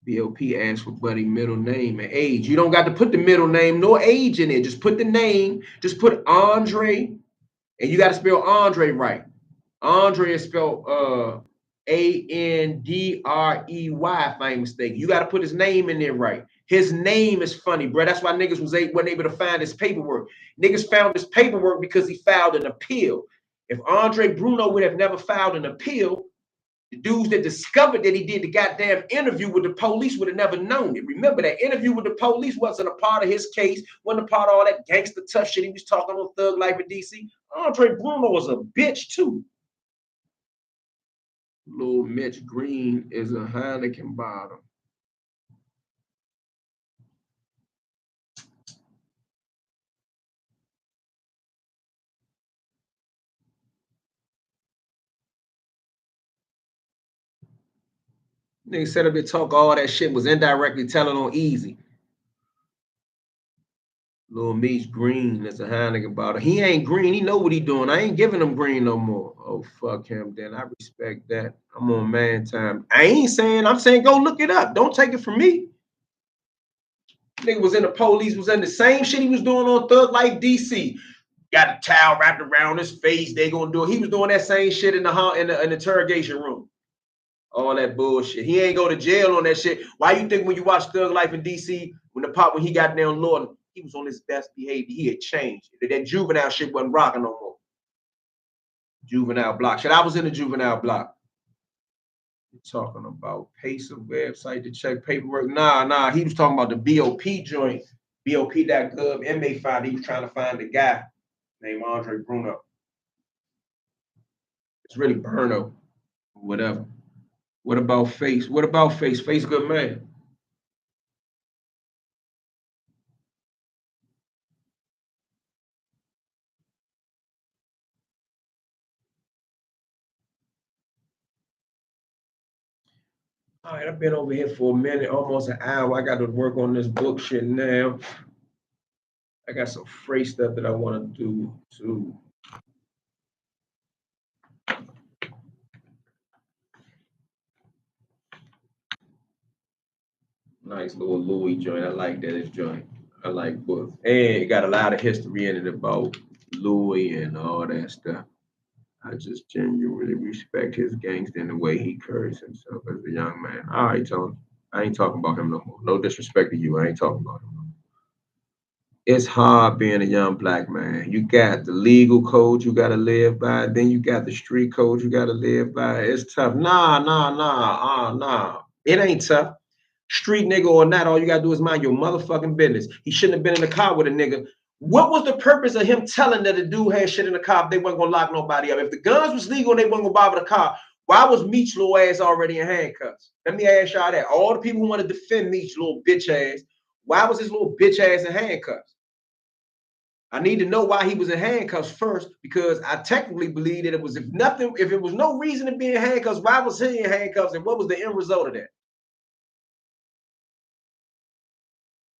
BOP asked for Buddy middle name and age. You don't got to put the middle name nor age in it. Just put the name. Just put Andre. And you got to spell Andre right. Andre is spelled Andrey, if I ain't mistaken. You got to put his name in there right. His name is funny, bro. That's why niggas wasn't able to find his paperwork. Niggas found his paperwork because he filed an appeal. If Andre Bruno would have never filed an appeal, the dudes that discovered that he did the goddamn interview with the police would have never known it. Remember, that interview with the police wasn't a part of his case, wasn't a part of all that gangster tough shit he was talking on Thug Life in DC. Andre Bruno was a bitch, too. Lil Meech Green is a Heineken bottom. Nigga said up there talk all that shit was indirectly telling on Easy. Lil Meech Green is a Heineken bottle. He ain't green. He know what he doing. I ain't giving him green no more. Oh, fuck him then. I respect that. I'm on man time. I'm saying go look it up. Don't take it from me. Nigga was in the police, was in the same shit he was doing on Thug Life DC. Got a towel wrapped around his face. They gonna do it. He was doing that same shit in the interrogation room. All that bullshit. He ain't go to jail on that shit. Why you think when you watch Thug Life in DC, when he got down Lord, he was on his best behavior. He had changed. That juvenile shit wasn't rocking no more. Juvenile block. Shit, I was in the juvenile block. You're talking about Pacer website to check paperwork. Nah. He was talking about the BOP joint. BOP.gov inmate find. He was trying to find a guy named Andre Bruno. It's really Burno. Whatever. What about Face? What about Face? Face good man. All right, I've been over here for a minute, almost an hour. I got to work on this book shit now. I got some free stuff that I want to do too. Nice little Louis joint. I like that joint. I like books. And it got a lot of history in it about Louis and all that stuff. I just genuinely respect his gangster and the way he carries himself as a young man. All right, Tony. I ain't talking about him no more. No disrespect to you. I ain't talking about him no more. It's hard being a young black man. You got the legal code you got to live by. Then you got the street code you got to live by. It's tough. Nah. It ain't tough. Street nigga or not, all you got to do is mind your motherfucking business. He shouldn't have been in the car with a nigga. What was the purpose of him telling that a dude had shit in the car if they wasn't going to lock nobody up? If the guns was legal and they wasn't going to bother the car, why was Meech little ass already in handcuffs? Let me ask y'all that. All the people who want to defend Meech little bitch ass, Why was his little bitch ass in handcuffs? I need to know why he was in handcuffs first, because I technically believe that it was, if it was no reason to be in handcuffs, why was he in handcuffs, and what was the end result of that?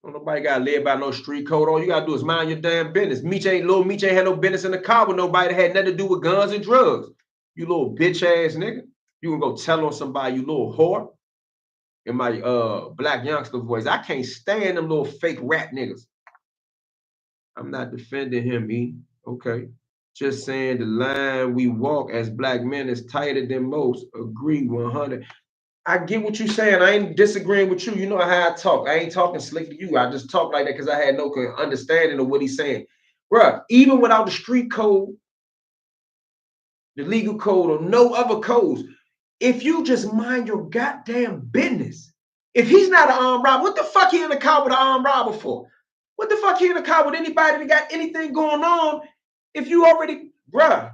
Nobody gotta live by no street code. All you gotta do is mind your damn business. Lil Meech ain't had no business in the car with nobody that had nothing to do with guns and drugs. You little bitch ass nigga. You can go tell on somebody, you little whore. In my black youngster voice, I can't stand them little fake rat niggas. I'm not defending him, E. Okay. Just saying the line we walk as black men is tighter than most. Agree 100. I get what you're saying. I ain't disagreeing with you. You know how I talk. I ain't talking slick to you. I just talk like that because I had no understanding of what he's saying. Bruh, even without the street code, the legal code, or no other codes, if you just mind your goddamn business, if he's not an armed robber, what the fuck he in the car with an armed robber for? What the fuck he in the car with anybody that got anything going on? If you already, bruh,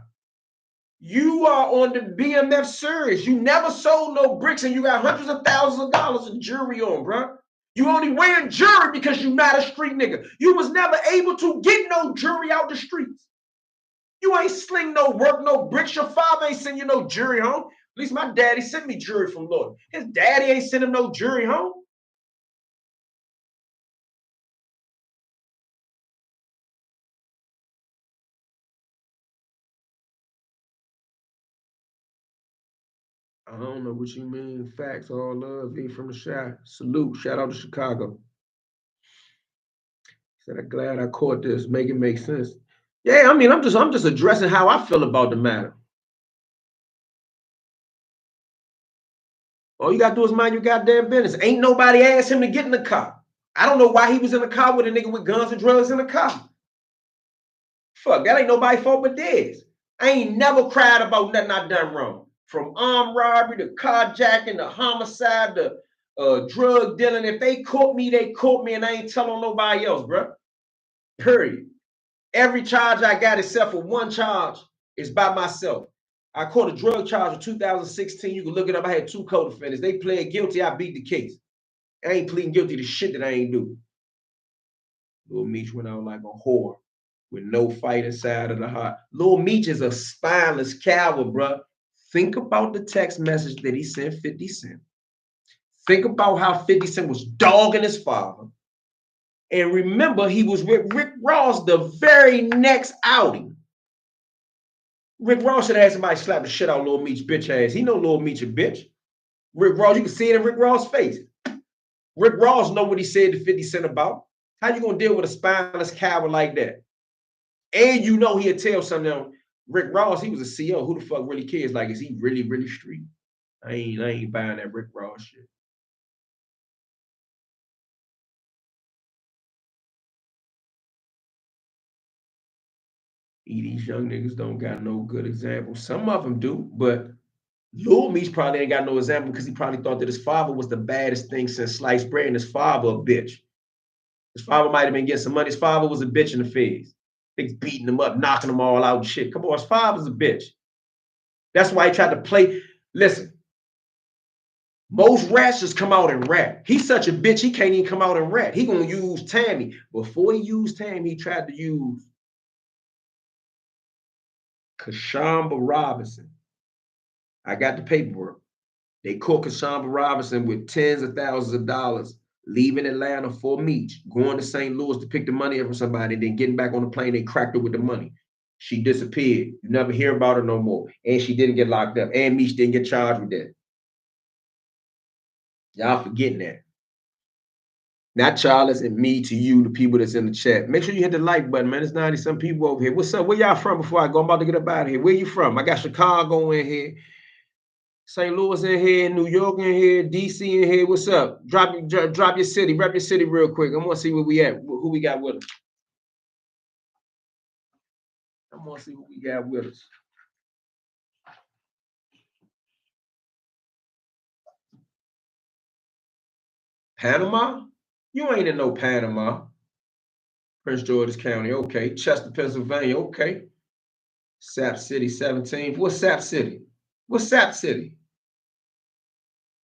you are on the BMF series. You never sold no bricks and you got hundreds of thousands of dollars of jewelry on, bruh. You only wearing jewelry because you not a street nigga. You was never able to get no jewelry out the streets. You ain't sling no work, no bricks. Your father ain't send you no jewelry home. At least my daddy sent me jewelry from Lord. His daddy ain't send him no jewelry home. I don't know what you mean. Facts, all love, V from the shot. Salute, shout out to Chicago. Said I'm glad I caught this. Make it make sense. Yeah, I mean, I'm just addressing how I feel about the matter. All you gotta do is mind your goddamn business. Ain't nobody asked him to get in the car. I don't know why he was in the car with a nigga with guns and drugs in the car. Fuck, that ain't nobody's fault but theirs. I ain't never cried about nothing I done wrong. From armed robbery to carjacking to homicide to drug dealing. If they caught me, they caught me, and I ain't telling nobody else, bro. Period. Every charge I got except for one charge is by myself. I caught a drug charge in 2016. You can look it up. I had 2 co-defendants. They pled guilty. I beat the case. I ain't pleading guilty to shit that I ain't do. Lil Meech went out like a whore with no fight inside of the heart. Lil Meech is a spineless coward, bro. Think about the text message that he sent 50 Cent. Think about how 50 Cent was dogging his father. And remember, he was with Rick Ross the very next outing. Rick Ross should have had somebody slap the shit out of Lil Meech bitch ass. He know Lil Meech a bitch. Rick Ross, you can see it in Rick Ross' face. Rick Ross know what he said to 50 Cent about. How you gonna deal with a spineless coward like that? And you know he'll tell something else. Rick Ross, he was a CEO. Who the fuck really cares? Like, is he really, really street? I ain't buying that Rick Ross shit. These young niggas don't got no good example. Some of them do, but Lil Meech probably ain't got no example because he probably thought that his father was the baddest thing since sliced bread, and his father a bitch. His father might have been getting some money. His father was a bitch in the feds. Niggas beating him up, knocking them all out and shit. Come on, his father's a bitch. That's why he tried to play. Listen, most rats just come out and rap. He's such a bitch, he can't even come out and rap. He gonna use Tammy. Before he used Tammy, he tried to use Kashamba Robinson. I got the paperwork. They caught Kashamba Robinson with tens of thousands of dollars, leaving Atlanta for Meech, going to St. Louis to pick the money up from somebody, then getting back on the plane, they cracked her with the money. She disappeared. You never hear about her no more. And she didn't get locked up. And Meech didn't get charged with that. Y'all forgetting that. Not Charles and me to you, the people that's in the chat. Make sure you hit the like button, man. There's 90-some people over here. What's up? Where y'all from before I go? I'm about to get up out of here. Where you from? I got Chicago in here, St. Louis in here, New York in here, DC in here. What's up? Drop your city, rep your city real quick. I want to see where we at, who we got with us. I want to see who we got with us. Panama? You ain't in no Panama. Prince George's County, okay. Chester, Pennsylvania, okay. Sap City, 17. What's Sap City? What's Sap City?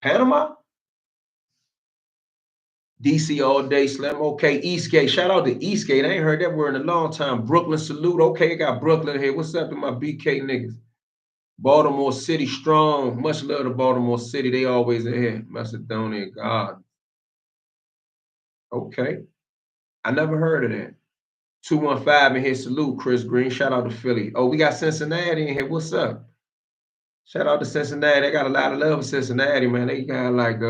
Panama? DC all day, Slim. Okay, Eastgate. Shout out to Eastgate. I ain't heard that word in a long time. Brooklyn salute. Okay, I got Brooklyn here. What's up to my BK niggas? Baltimore City strong. Much love to Baltimore City. They always in here. Macedonia, God. Okay. I never heard of that. 215 in here. Salute, Chris Green. Shout out to Philly. Oh, we got Cincinnati in here. What's up? Shout out to Cincinnati. They got a lot of love in Cincinnati, man. They got like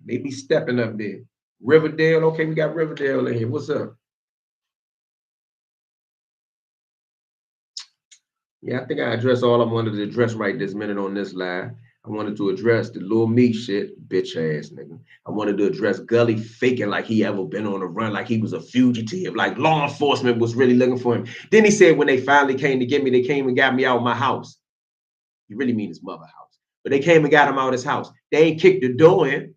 they be stepping up there. Riverdale. Okay, we got Riverdale in here. What's up? Yeah, I think I addressed all I wanted to address right this minute on this live. I wanted to address the Lil Meech shit, bitch ass nigga. I wanted to address Gully faking like he ever been on a run, like he was a fugitive, like law enforcement was really looking for him. Then he said when they finally came to get me, they came and got me out of my house. He really mean his mother house. But they came and got him out of his house. They ain't kicked the door in.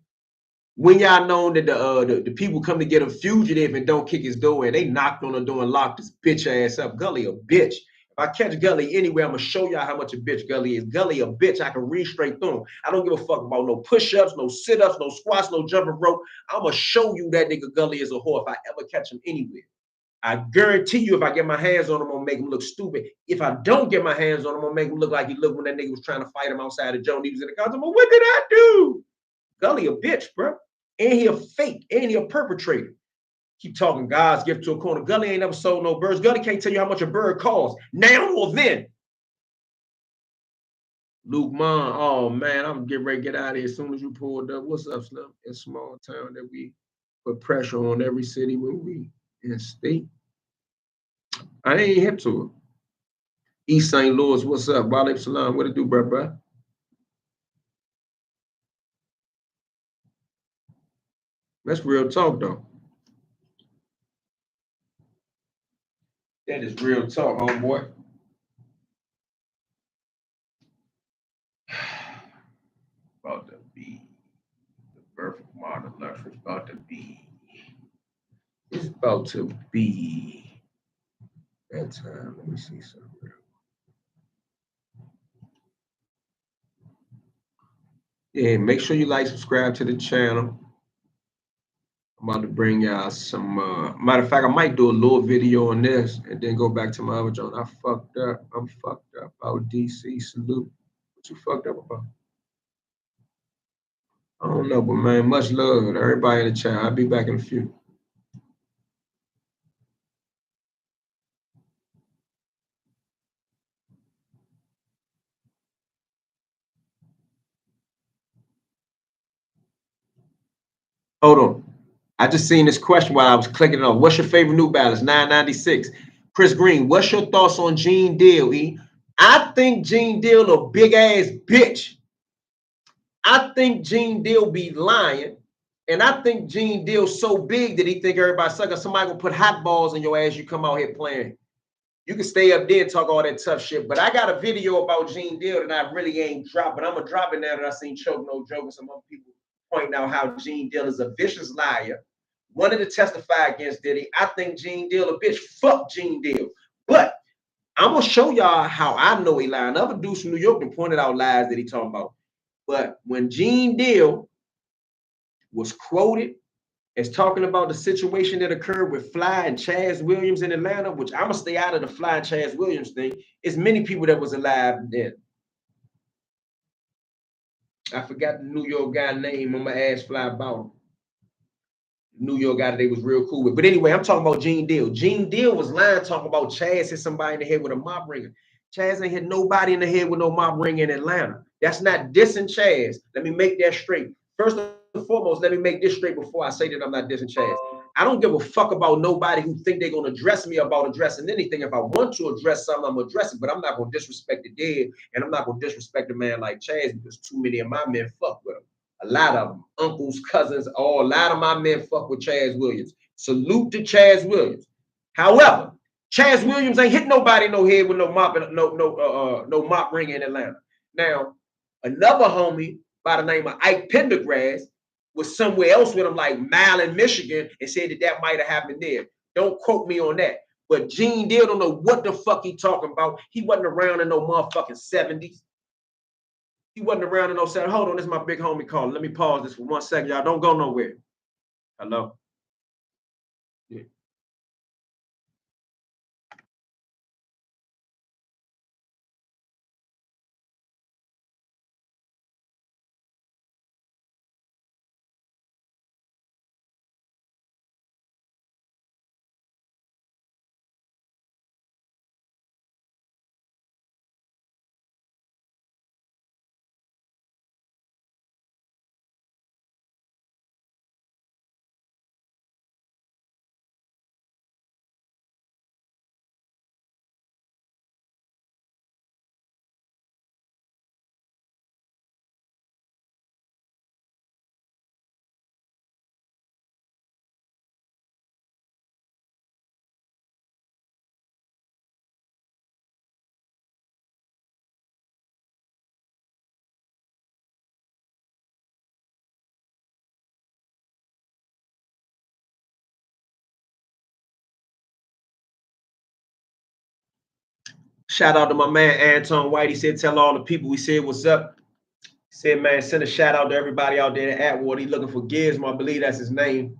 When y'all known that the people come to get a fugitive and don't kick his door in, they knocked on the door and locked his bitch ass up. Gully a bitch. If I catch Gully anywhere, I'm gonna show y'all how much a bitch Gully is. Gully a bitch. I can read straight through him. I don't give a fuck about no push-ups, no sit-ups, no squats, no jumping rope. I'm gonna show you that nigga Gully is a whore if I ever catch him anywhere. I guarantee you, if I get my hands on him, I'm gonna make him look stupid. If I don't get my hands on him, I'm gonna make him look like he looked when that nigga was trying to fight him outside of Joe. He was in the car. What did I do? Gully a bitch, bro. And he a fake, and he a perpetrator. Keep talking God's gift to a corner. Gully ain't never sold no birds. Gully can't tell you how much a bird costs now or then. Luke Mon, oh man, I'm getting ready to get out of here as soon as you pulled up. What's up, Slim? It's a small town that we put pressure on every city when we in state. I ain't hip to it. East St. Louis, what's up? Walaikum Salam, what it do, bro? That's real talk, though. That is real talk, homeboy. About to be the birth of modern luxury. About to be. It's about to be that time. Let me see something. Yeah, make sure you like, subscribe to the channel. I'm about to bring y'all some. Matter of fact, I might do a little video on this and then go back to my other joint. I fucked up. I'm fucked up about DC. Salute. What you fucked up about? I don't know, but man, much love to everybody in the chat. I'll be back in a few. Hold on. I just seen this question while I was clicking it on. What's your favorite New Balance? 996. Chris Green, what's your thoughts on Gene Deal, E? I think Gene Deal a big ass bitch. I think Gene Deal be lying. And I think Gene Deal so big that he think everybody sucker. Somebody gonna put hot balls in your ass. You come out here playing. You can stay up there and talk all that tough shit. But I got a video about Gene Deal that I really ain't dropping. I'm gonna drop it now that I seen Choke No Joke and some other people pointing out how Gene Deal is a vicious liar. Wanted to testify against Diddy. I think Gene Deal a bitch. Fuck Gene Deal. But I'm gonna show y'all how I know he lying. Another dude from New York and pointed out lies that he talking about. But when Gene Deal was quoted as talking about the situation that occurred with Fly and Chaz Williams in Atlanta, which I'm gonna stay out of the Fly and Chaz Williams thing, it's many people that was alive then. I forgot the New York guy name. I'm gonna ask Fly about him. New York guy that they was real cool with. But anyway, I'm talking about Gene Deal. Gene Deal was lying talking about Chaz hit somebody in the head with a mop ringer. Chaz ain't hit nobody in the head with no mop ring in Atlanta. That's not dissing Chaz. Let me make that straight. First and foremost, let me make this straight before I say that I'm not dissing Chaz. I don't give a fuck about nobody who think they're going to address me about addressing anything. If I want to address something, I'm going to address it, but I'm not going to disrespect the dead, and I'm not going to disrespect a man like Chaz because too many of my men fuck with him. A lot of them, uncles, cousins, a lot of my men fuck with Chaz Williams. Salute to Chaz Williams. However, Chaz Williams ain't hit nobody in no head with no mop ring in Atlanta. Now, another homie by the name of Ike Pendergrass was somewhere else with him, like Malin, Michigan, and said that might have happened there. Don't quote me on that. But Gene Deal don't know what the fuck he talking about. He wasn't around in no motherfucking 70s. He wasn't around in no 70s. Hold on, this is my big homie calling. Let me pause this for 1 second. Y'all don't go nowhere. Hello? Yeah. Shout out to my man Anton White. He said, tell all the people we said what's up. He said, man, send a shout out to everybody out there at Atwater. He looking for Gizmo. I believe that's his name.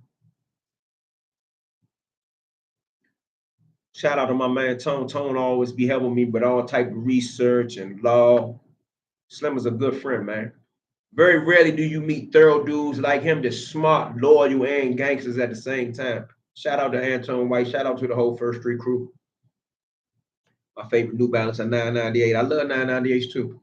Shout out to my man Tone. Tone always be helping me with all type of research and law. Slim is a good friend, man. Very rarely do you meet thorough dudes like him that's smart, loyal, and gangsters at the same time. Shout out to Anton White. Shout out to the whole First Street crew. My favorite New Balance are 998. I love 998s too.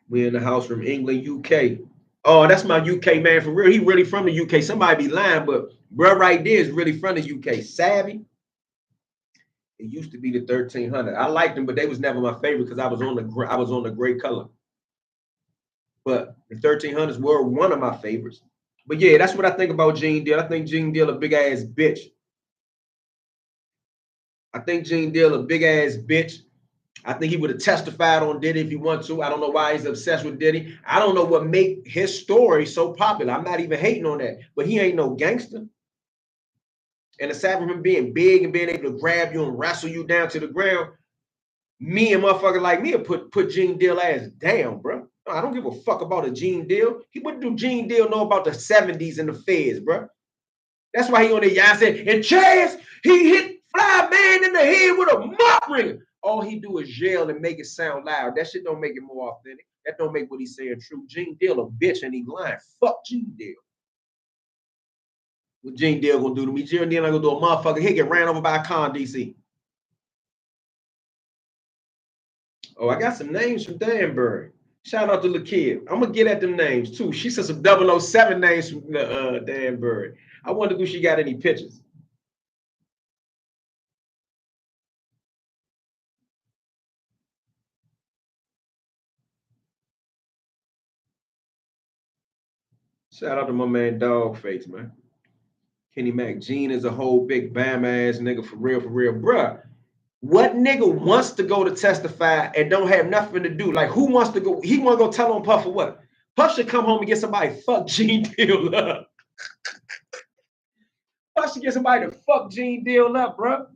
We in the house from England, UK. Oh, that's my UK man for real. He really from the UK. Somebody be lying, but bro right there is really from the UK. Savvy. It used to be the 1300. I liked them, but they was never my favorite because I was on the gray color. But the 1300s were one of my favorites. But yeah, that's what I think about Gene Deal. I think Gene Deal a big ass bitch. I think Gene Deal a big ass bitch. I think he would have testified on Diddy if he wanted to. I don't know why he's obsessed with Diddy. I don't know what make his story so popular. I'm not even hating on that, but he ain't no gangster. And aside from him being big and being able to grab you and wrestle you down to the ground, me and motherfuckers like me put Gene Deal ass down, bro. I don't give a fuck about a Gene Deal. What do Gene Deal know about the 70s and the feds, bro? That's why he on the y'all said, and Chaz, he hit Fly Man in the head with a mop ringer. All he do is yell and make it sound loud. That shit don't make it more authentic. That don't make what he's saying true. Gene Deal a bitch and he lying. Fuck Gene Deal. What Gene Deal gonna do to me? Gene Deal gonna do a motherfucker. He get ran over by a car in DC. Oh, I got some names from Danbury. Shout out to the kid. I'm gonna get at them names too. She said some 007 names from Danbury. I wonder if she got any pictures. Shout out to my man Dogface, man. Kenny Mac. Gene is a whole big bam ass nigga for real, bruh. What nigga wants to go to testify and don't have nothing to do? Like, who wants to go? He want to go tell on Puff for what? Puff should come home and get somebody fuck Gene Deal up. Puff should get somebody to fuck Gene Deal up, bro.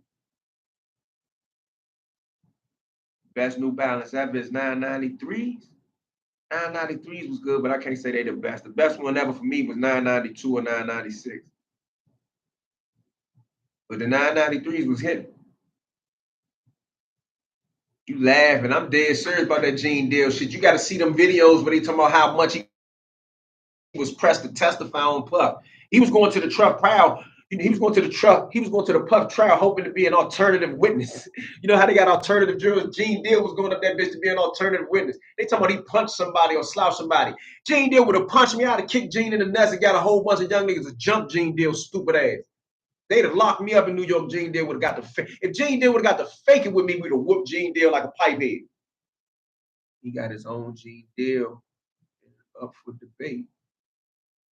Best New Balance. That bitch 993s. 993s was good, but I can't say they the best. The best one ever for me was 992 or 996. But the 993s was hitting. You laughing. I'm dead serious about that Gene Deal shit. You got to see them videos where they talking about how much he was pressed to testify on Puff. He was going to the Truck trial. He was going to the Truck. He was going to the Puff trial hoping to be an alternative witness. You know how they got alternative jurors? Gene Deal was going up that bitch to be an alternative witness. They talking about he punched somebody or slouched somebody. Gene Deal would have punched me out and kicked Gene in the nuts and got a whole bunch of young niggas to jump Gene Deal's stupid ass. They'd have locked me up in New York. Gene Deal would have got the if Gene Deal would have got to fake it with me, we'd have whooped Gene Deal like a pipe head. He got his own Gene Deal up for debate.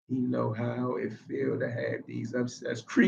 He know how it feel to have these obsessed creeps